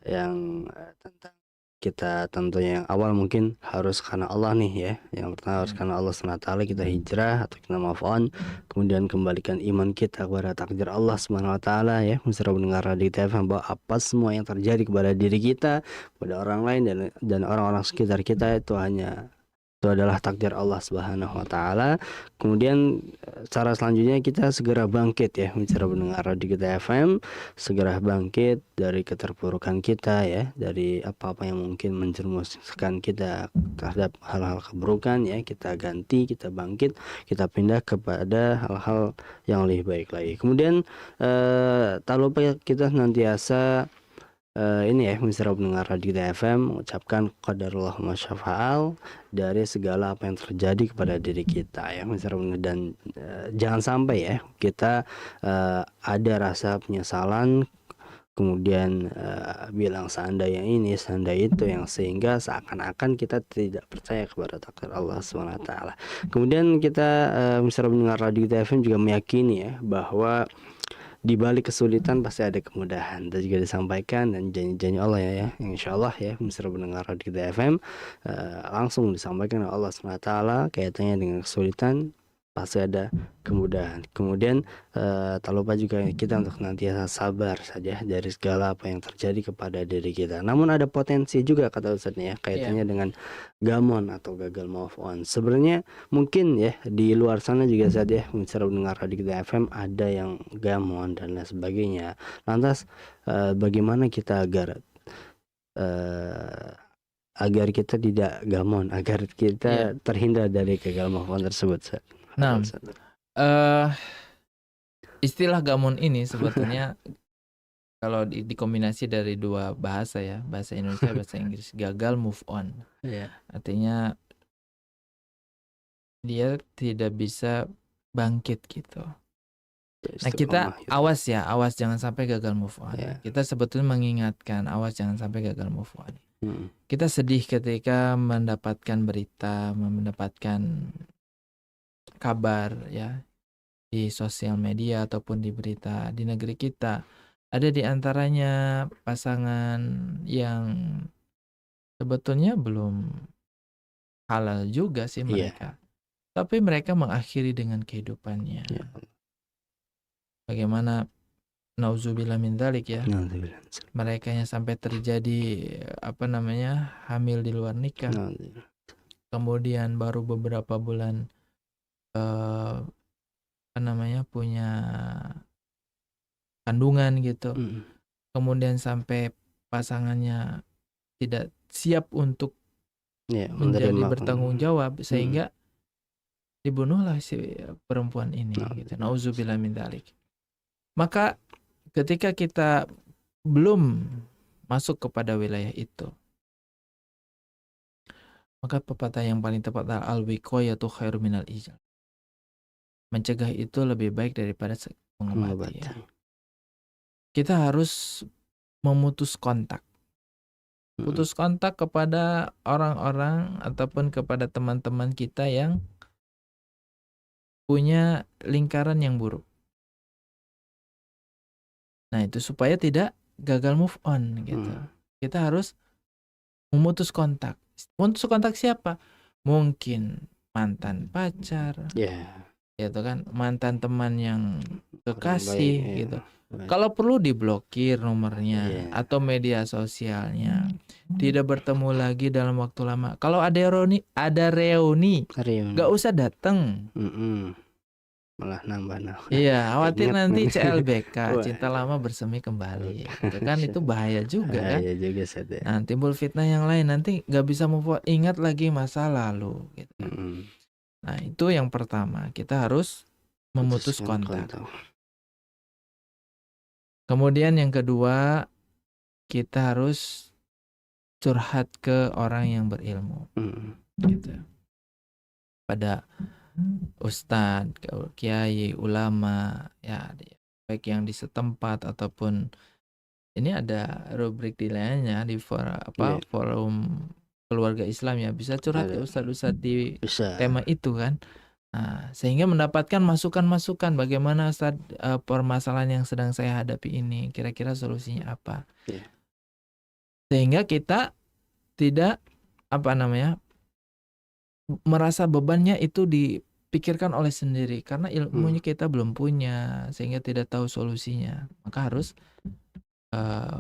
yang tentang kita tentunya yang awal mungkin harus karena Allah nih ya. Yang pertama harus karena Allah SWT kita hijrah atau kita move on, kemudian kembalikan iman kita kepada takdir Allah SWT ya. Misalnya mendengar radio TFM bahwa apa semua yang terjadi kepada diri kita, kepada orang lain dan orang-orang sekitar kita itu hanya itu adalah takdir Allah Subhanahu wa taala. Kemudian cara selanjutnya kita segera bangkit ya, bicara pendengar Radio Kita FM, segera bangkit dari keterpurukan kita ya, dari apa-apa yang mungkin menjerumuskan kita terhadap hal-hal keburukan ya, kita ganti, kita bangkit, kita pindah kepada hal-hal yang lebih baik lagi. Kemudian tak lupa kita senantiasa ini ya, misalnya pendengar Radio Kita FM mengucapkan qadarullah ma syafa'al dari segala apa yang terjadi kepada diri kita ya, misalnya, dan jangan sampai ya kita ada rasa penyesalan, kemudian bilang seandainya ini, seandainya itu, yang sehingga seakan-akan kita tidak percaya kepada takdir Allah SWT. Kemudian kita misalnya mendengar Radio Kita FM juga meyakini ya bahwa di balik kesulitan pasti ada kemudahan. Dan juga disampaikan dan janji-janji Allah ya, insya Allah ya, misalnya mendengar Radio Kita FM langsung disampaikan oleh Allah SWT kaitannya dengan kesulitan pasti ada kemudahan. Kemudian tak lupa juga kita untuk nantiasa sabar saja dari segala apa yang terjadi kepada diri kita. Namun ada potensi juga kata Ustadznya ya, kaitannya dengan gamon atau gagal move on. Sebenarnya mungkin ya di luar sana juga saja misalnya mendengar Radio Kita FM ada yang gamon dan lain sebagainya. Lantas bagaimana kita agar kita tidak gamon, agar kita terhindar dari gagal move on tersebut, Ustaz? Nah, istilah gamon ini sebetulnya kalau dikombinasi dari dua bahasa ya, bahasa Indonesia, bahasa Inggris, gagal move on. Artinya dia tidak bisa bangkit gitu. Nah, kita awas jangan sampai gagal move on. Kita sebetulnya mengingatkan, awas jangan sampai gagal move on. Kita sedih ketika mendapatkan berita, mendapatkan kabar ya di sosial media ataupun di berita di negeri kita, ada di antaranya pasangan yang sebetulnya belum halal juga sih mereka, tapi mereka mengakhiri dengan kehidupannya. Bagaimana nauzubillah min dzalik ya, mereka yang sampai terjadi hamil di luar nikah, kemudian baru beberapa bulan punya kandungan gitu, kemudian sampai pasangannya tidak siap untuk menjadi bertanggung jawab sehingga dibunuhlah si perempuan ini gitu. Nauzubillah min dzalik. Maka ketika kita belum masuk kepada wilayah itu, maka pepatah yang paling tepat adalah al-wiqayatu khairu minal ijal. Mencegah itu lebih baik daripada mengobati ya. Kita harus memutus kontak. Putus kontak kepada orang-orang ataupun kepada teman-teman kita yang punya lingkaran yang buruk. Nah, itu supaya tidak gagal move on gitu. Kita harus memutus kontak. Memutus kontak siapa? Mungkin mantan pacar. Gitu kan, mantan teman yang kekasih gitu. Kalau perlu diblokir nomornya atau media sosialnya. Tidak bertemu lagi dalam waktu lama. Kalau ada reuni, nggak usah datang. Malah nambah. Iya, khawatir nanti CLBK, cinta lama bersemi kembali. Itu kan itu bahaya juga kan. Bahaya juga Ustaz. Nah, timbul fitnah yang lain, nanti nggak bisa ingat lagi masa lalu gitu. Nah, itu yang pertama, kita harus memutus kontak. Kemudian yang kedua, kita harus curhat ke orang yang berilmu, gitu. Pada ustadz, kiai, ulama, ya, baik yang di setempat ataupun ini ada rubrik di lainnya di forum keluarga Islam ya, bisa curhat ke ustadz-ustadz di tema itu kan. Nah, sehingga mendapatkan masukan-masukan bagaimana Ustaz, permasalahan yang sedang saya hadapi ini, kira-kira solusinya apa. Sehingga kita tidak merasa bebannya itu dipikirkan oleh sendiri, karena ilmunya kita belum punya sehingga tidak tahu solusinya. Maka harus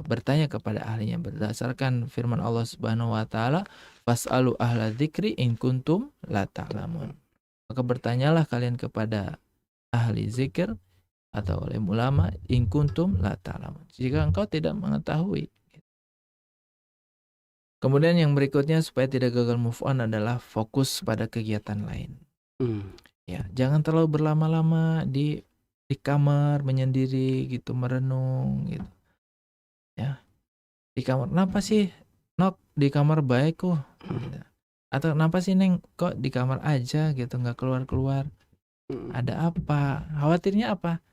bertanya kepada ahlinya berdasarkan firman Allah Subhanahu wa taala, Fas'alu ahla dzikri in kuntum la ta'lamun. Maka bertanyalah kalian kepada ahli zikir atau oleh ulama in kuntum la ta'lamun, jika engkau tidak mengetahui. Kemudian yang berikutnya supaya tidak gagal move on adalah fokus pada kegiatan lain. Ya, jangan terlalu berlama-lama di kamar menyendiri gitu, merenung gitu. Ya. Di kamar, kenapa sih Nok di kamar baik kok? Gitu. Atau kenapa sih Neng kok di kamar aja gitu, nggak keluar-keluar? Ada apa? Khawatirnya apa?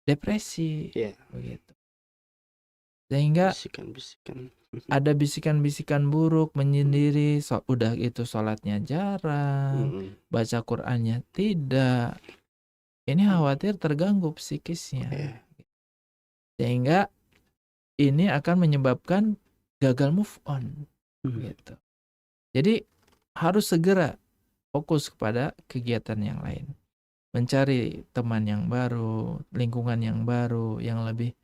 Depresi. Begitu. Sehingga Bisikan-bisikan. ada bisikan-bisikan buruk menyendiri, udah itu sholatnya jarang, baca Qur'annya tidak. Ini khawatir terganggu psikisnya. Sehingga ini akan menyebabkan gagal move on. Gitu. Jadi harus segera fokus kepada kegiatan yang lain. Mencari teman yang baru, lingkungan yang baru, yang lebih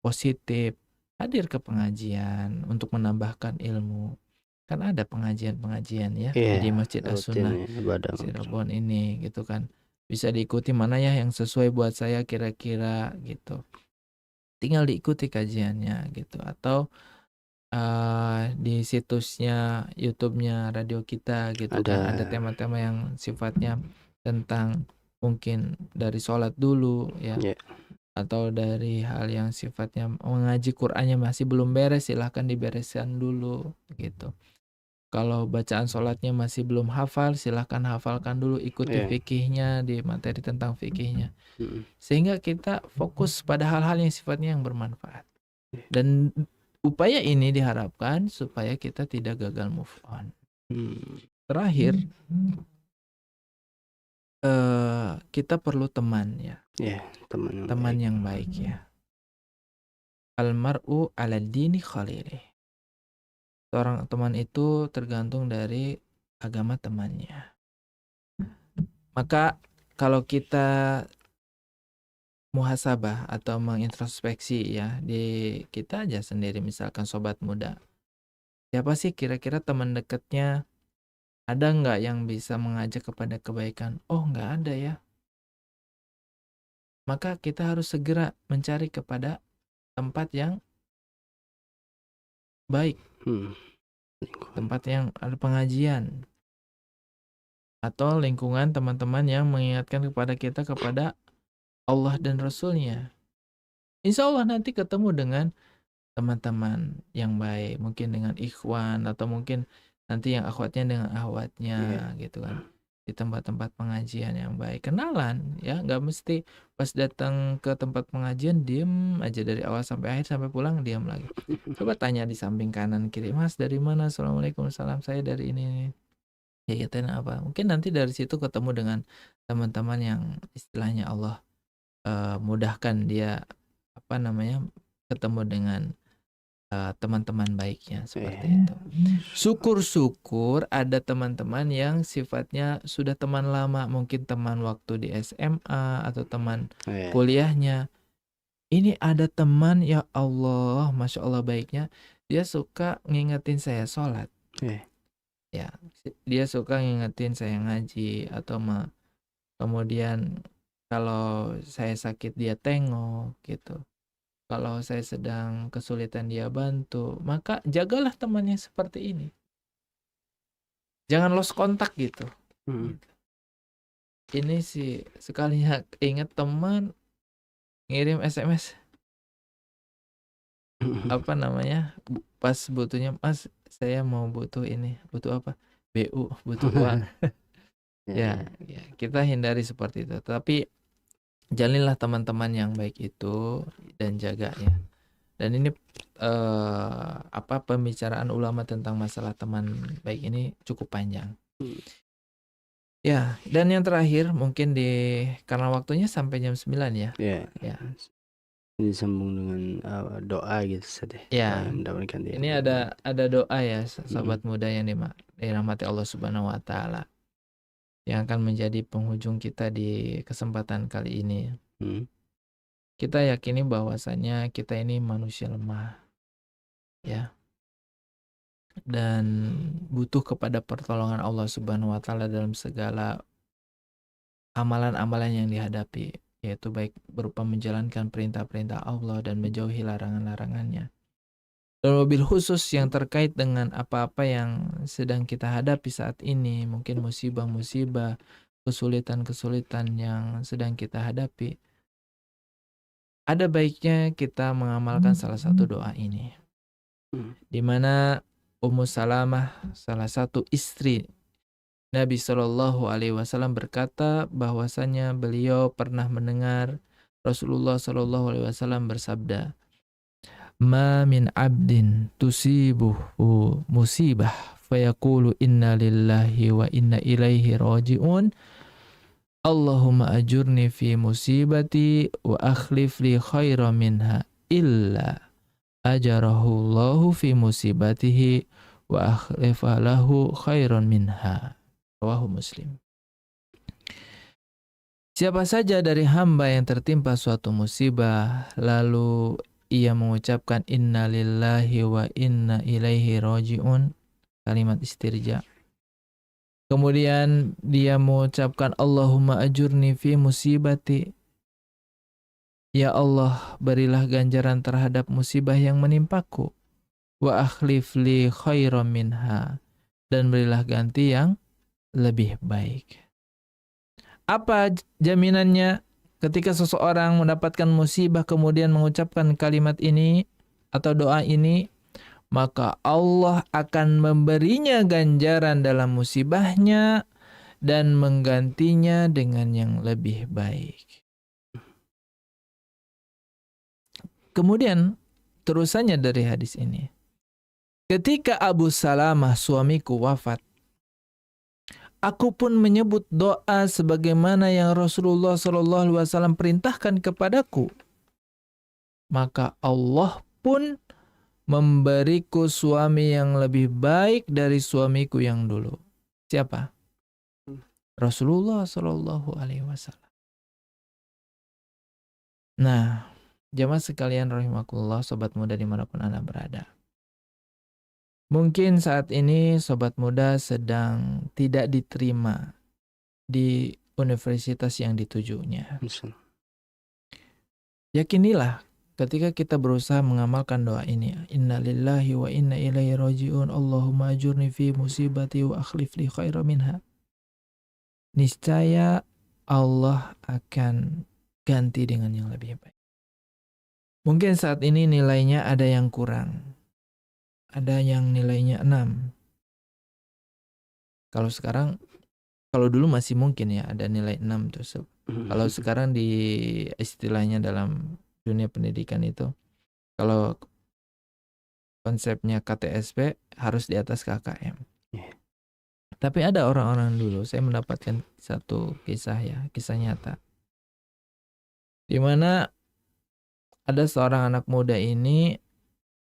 positif. Hadir ke pengajian untuk menambahkan ilmu. Kan ada pengajian-pengajian ya di Masjid As-Sunnah Cirebon ini gitu kan. Bisa diikuti mana ya yang sesuai buat saya kira-kira gitu. Tinggal diikuti kajiannya gitu. Atau di situsnya YouTube-nya radio kita gitu kan, ada tema-tema yang sifatnya tentang mungkin dari sholat dulu ya, atau dari hal yang sifatnya mengaji Qur'annya masih belum beres, silahkan dibereskan dulu gitu. Kalau bacaan sholatnya masih belum hafal, silahkan hafalkan dulu, ikuti fikihnya, di materi tentang fikihnya, sehingga kita fokus pada hal-hal yang sifatnya yang bermanfaat. Dan upaya ini diharapkan supaya kita tidak gagal move on. Terakhir, kita perlu teman ya. Teman yang baik ya. Almar'u ala dini khalilih. Seorang teman itu tergantung dari agama temannya. Maka kalau kita muhasabah atau mengintrospeksi ya di kita aja sendiri, misalkan sobat muda, siapa sih kira-kira teman dekatnya, ada nggak yang bisa mengajak kepada kebaikan? Oh, nggak ada ya. Maka kita harus segera mencari kepada tempat yang baik, tempat yang ada pengajian, atau lingkungan teman-teman yang mengingatkan kepada kita kepada Allah dan Rasulnya. Insya Allah nanti ketemu dengan teman-teman yang baik, mungkin dengan ikhwan, atau mungkin nanti yang akhwatnya dengan akhwatnya gitu kan, di tempat-tempat pengajian yang baik. Kenalan ya, nggak mesti pas datang ke tempat pengajian diem aja dari awal sampai akhir, sampai pulang diam lagi. Coba tanya di samping kanan kiri, Mas dari mana? Assalamualaikum, salam, saya dari ini. Ya kita apa? Mungkin nanti dari situ ketemu dengan teman-teman yang istilahnya Allah mudahkan dia ketemu dengan teman-teman baiknya seperti itu. Syukur-syukur ada teman-teman yang sifatnya sudah teman lama, mungkin teman waktu di SMA atau teman kuliahnya. Ini ada teman, ya Allah, Masya Allah baiknya, dia suka ngingetin saya sholat. Ya, dia suka ngingetin saya ngaji, atau kemudian kalau saya sakit dia tengok gitu. Kalau saya sedang kesulitan dia bantu. Maka jagalah temannya seperti ini. Jangan lost kontak gitu. Ini sih sekalinya ingat teman ngirim SMS pas butuhnya, Mas saya mau butuh ini, butuh apa? BU, butuh uang. ya kita hindari seperti itu. Tapi jalilah teman-teman yang baik itu dan jaga ya. Dan ini pembicaraan ulama tentang masalah teman baik ini cukup panjang. Ya, dan yang terakhir mungkin karena waktunya sampai jam 9 ya. Ya. Ini sambung dengan doa gitu saja. Ya. Ini ada doa ya sahabat muda yang dirahmati Allah Subhanahu wa taala, yang akan menjadi penghujung kita di kesempatan kali ini. Kita yakini bahwasanya kita ini manusia lemah ya, dan butuh kepada pertolongan Allah Subhanahu wa taala dalam segala amalan-amalan yang dihadapi, yaitu baik berupa menjalankan perintah-perintah Allah dan menjauhi larangan-larangannya. Dan mobil khusus yang terkait dengan apa-apa yang sedang kita hadapi saat ini, mungkin musibah-musibah, kesulitan-kesulitan yang sedang kita hadapi, ada baiknya kita mengamalkan salah satu doa ini, di mana Ummu Salamah, salah satu istri Nabi Shallallahu Alaihi Wasallam, berkata bahwasanya beliau pernah mendengar Rasulullah Shallallahu Alaihi Wasallam bersabda, "Ma min abdin tusibuhu musibah, fayaqulu inna lillahi wa inna ilaihi raji'un. Allahumma ajurni fi musibati wa akhlif li khairan minha illa ajarahu Allahu fi musibatihi wa akhlifa lahu khairan minha." Rawahu Muslim. Siapa saja dari hamba yang tertimpa suatu musibah lalu ia mengucapkan inna lillahi wa inna ilaihi raji'un, kalimat istirja, kemudian dia mengucapkan Allahumma ajurni fi musibati, ya Allah berilah ganjaran terhadap musibah yang menimpaku, wa akhlif li khairan minha, dan berilah ganti yang lebih baik. Apa jaminannya ketika seseorang mendapatkan musibah kemudian mengucapkan kalimat ini atau doa ini? Maka Allah akan memberinya ganjaran dalam musibahnya dan menggantinya dengan yang lebih baik. Kemudian terusannya dari hadis ini, ketika Abu Salamah suamiku wafat, aku pun menyebut doa sebagaimana yang Rasulullah SAW perintahkan kepadaku. Maka Allah pun memberiku suami yang lebih baik dari suamiku yang dulu. Siapa? Rasulullah SAW. Nah, jamaah sekalian rahimakumullah, sobat muda dimanapun Anda berada. Mungkin saat ini sobat muda sedang tidak diterima di universitas yang ditujunya. Yakinilah ketika kita berusaha mengamalkan doa ini, inna lillahi wa inna ilaihi raji'un, Allahumma ajurni fi musibati wa akhlif li khairan minha, niscaya Allah akan ganti dengan yang lebih baik. Mungkin saat ini nilainya ada yang kurang, ada yang nilainya 6. Kalau dulu masih mungkin ya ada nilai 6 tuh. Kalau sekarang di istilahnya dalam dunia pendidikan itu, kalau konsepnya KTSP harus di atas KKM. Tapi ada orang-orang dulu, saya mendapatkan satu kisah nyata, di mana ada seorang anak muda ini,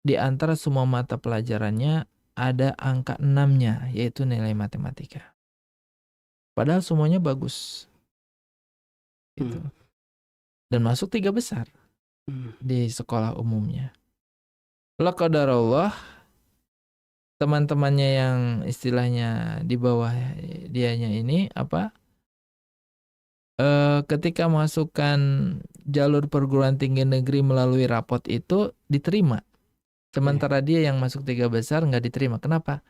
di antara semua mata pelajarannya ada angka 6-nya, yaitu nilai matematika. Padahal semuanya bagus. Gitu. Dan masuk 3 besar di sekolah umumnya. Laqadarullah, teman-temannya yang istilahnya di bawah dianya ini ketika masukkan jalur perguruan tinggi negeri melalui rapot itu diterima. Sementara dia yang masuk 3 besar nggak diterima. Kenapa?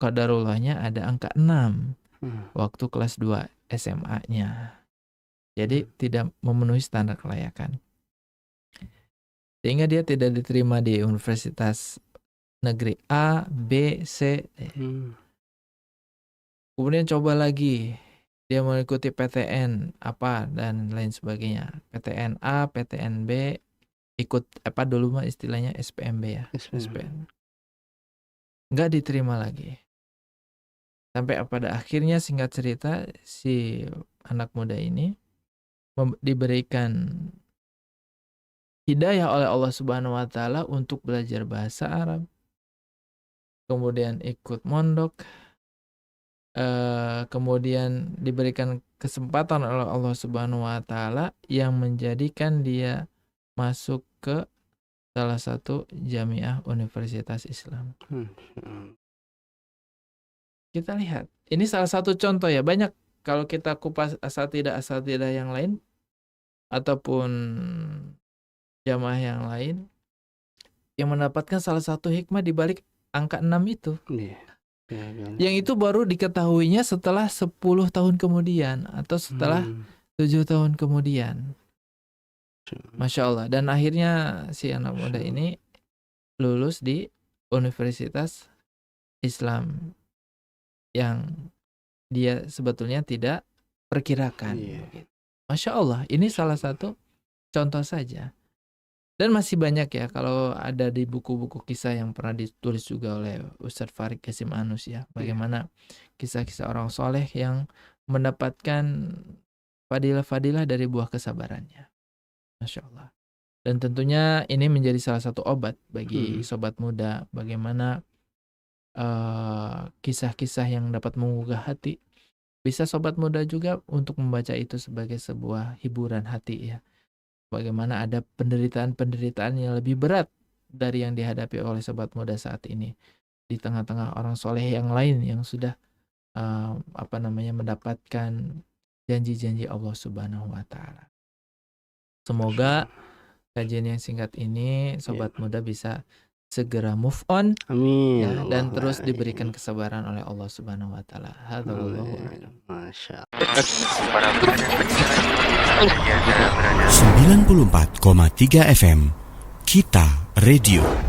Qadarullahnya ada angka 6 waktu kelas 2 SMA-nya. Jadi tidak memenuhi standar kelayakan. Sehingga dia tidak diterima di universitas negeri A, B, C. Kemudian coba lagi. Dia mengikuti PTN dan lain sebagainya. PTN A, PTN B, ikut dulu mah istilahnya SPMB ya. SPM. Nggak diterima lagi. Sampai pada akhirnya singkat cerita si anak muda ini diberikan hidayah oleh Allah Subhanahu wa taala untuk belajar bahasa Arab. Kemudian ikut mondok. Kemudian diberikan kesempatan oleh Allah Subhanahu wa taala yang menjadikan dia masuk ke salah satu jamiah universitas Islam. Kita lihat, ini salah satu contoh ya. Banyak kalau kita kupas asatidah yang lain ataupun jamaah yang lain yang mendapatkan salah satu hikmah di balik angka 6 itu. Yang itu baru diketahuinya setelah 10 tahun kemudian atau setelah 7 tahun kemudian. Masya Allah. Dan akhirnya si anak muda ini lulus di Universitas Islam yang dia sebetulnya tidak perkirakan. Masya Allah, ini salah satu contoh saja. Dan masih banyak ya, kalau ada di buku-buku kisah yang pernah ditulis juga oleh Ustadz Farid Qasim Anus ya, bagaimana kisah-kisah orang soleh yang mendapatkan fadilah-fadilah dari buah kesabarannya. Masya Allah. Dan tentunya ini menjadi salah satu obat bagi sobat muda, bagaimana kisah-kisah yang dapat menggugah hati. Bisa sobat muda juga untuk membaca itu sebagai sebuah hiburan hati ya. Bagaimana ada penderitaan-penderitaan yang lebih berat dari yang dihadapi oleh sobat muda saat ini di tengah-tengah orang soleh yang lain yang sudah mendapatkan janji-janji Allah Subhanahu wa Ta'ala. Semoga kajian yang singkat ini sobat muda bisa segera move on. Amin. Ya, dan terus diberikan kesabaran oleh Allah Subhanahu wa Ta'ala. Masya 94,3 FM Kita Radio.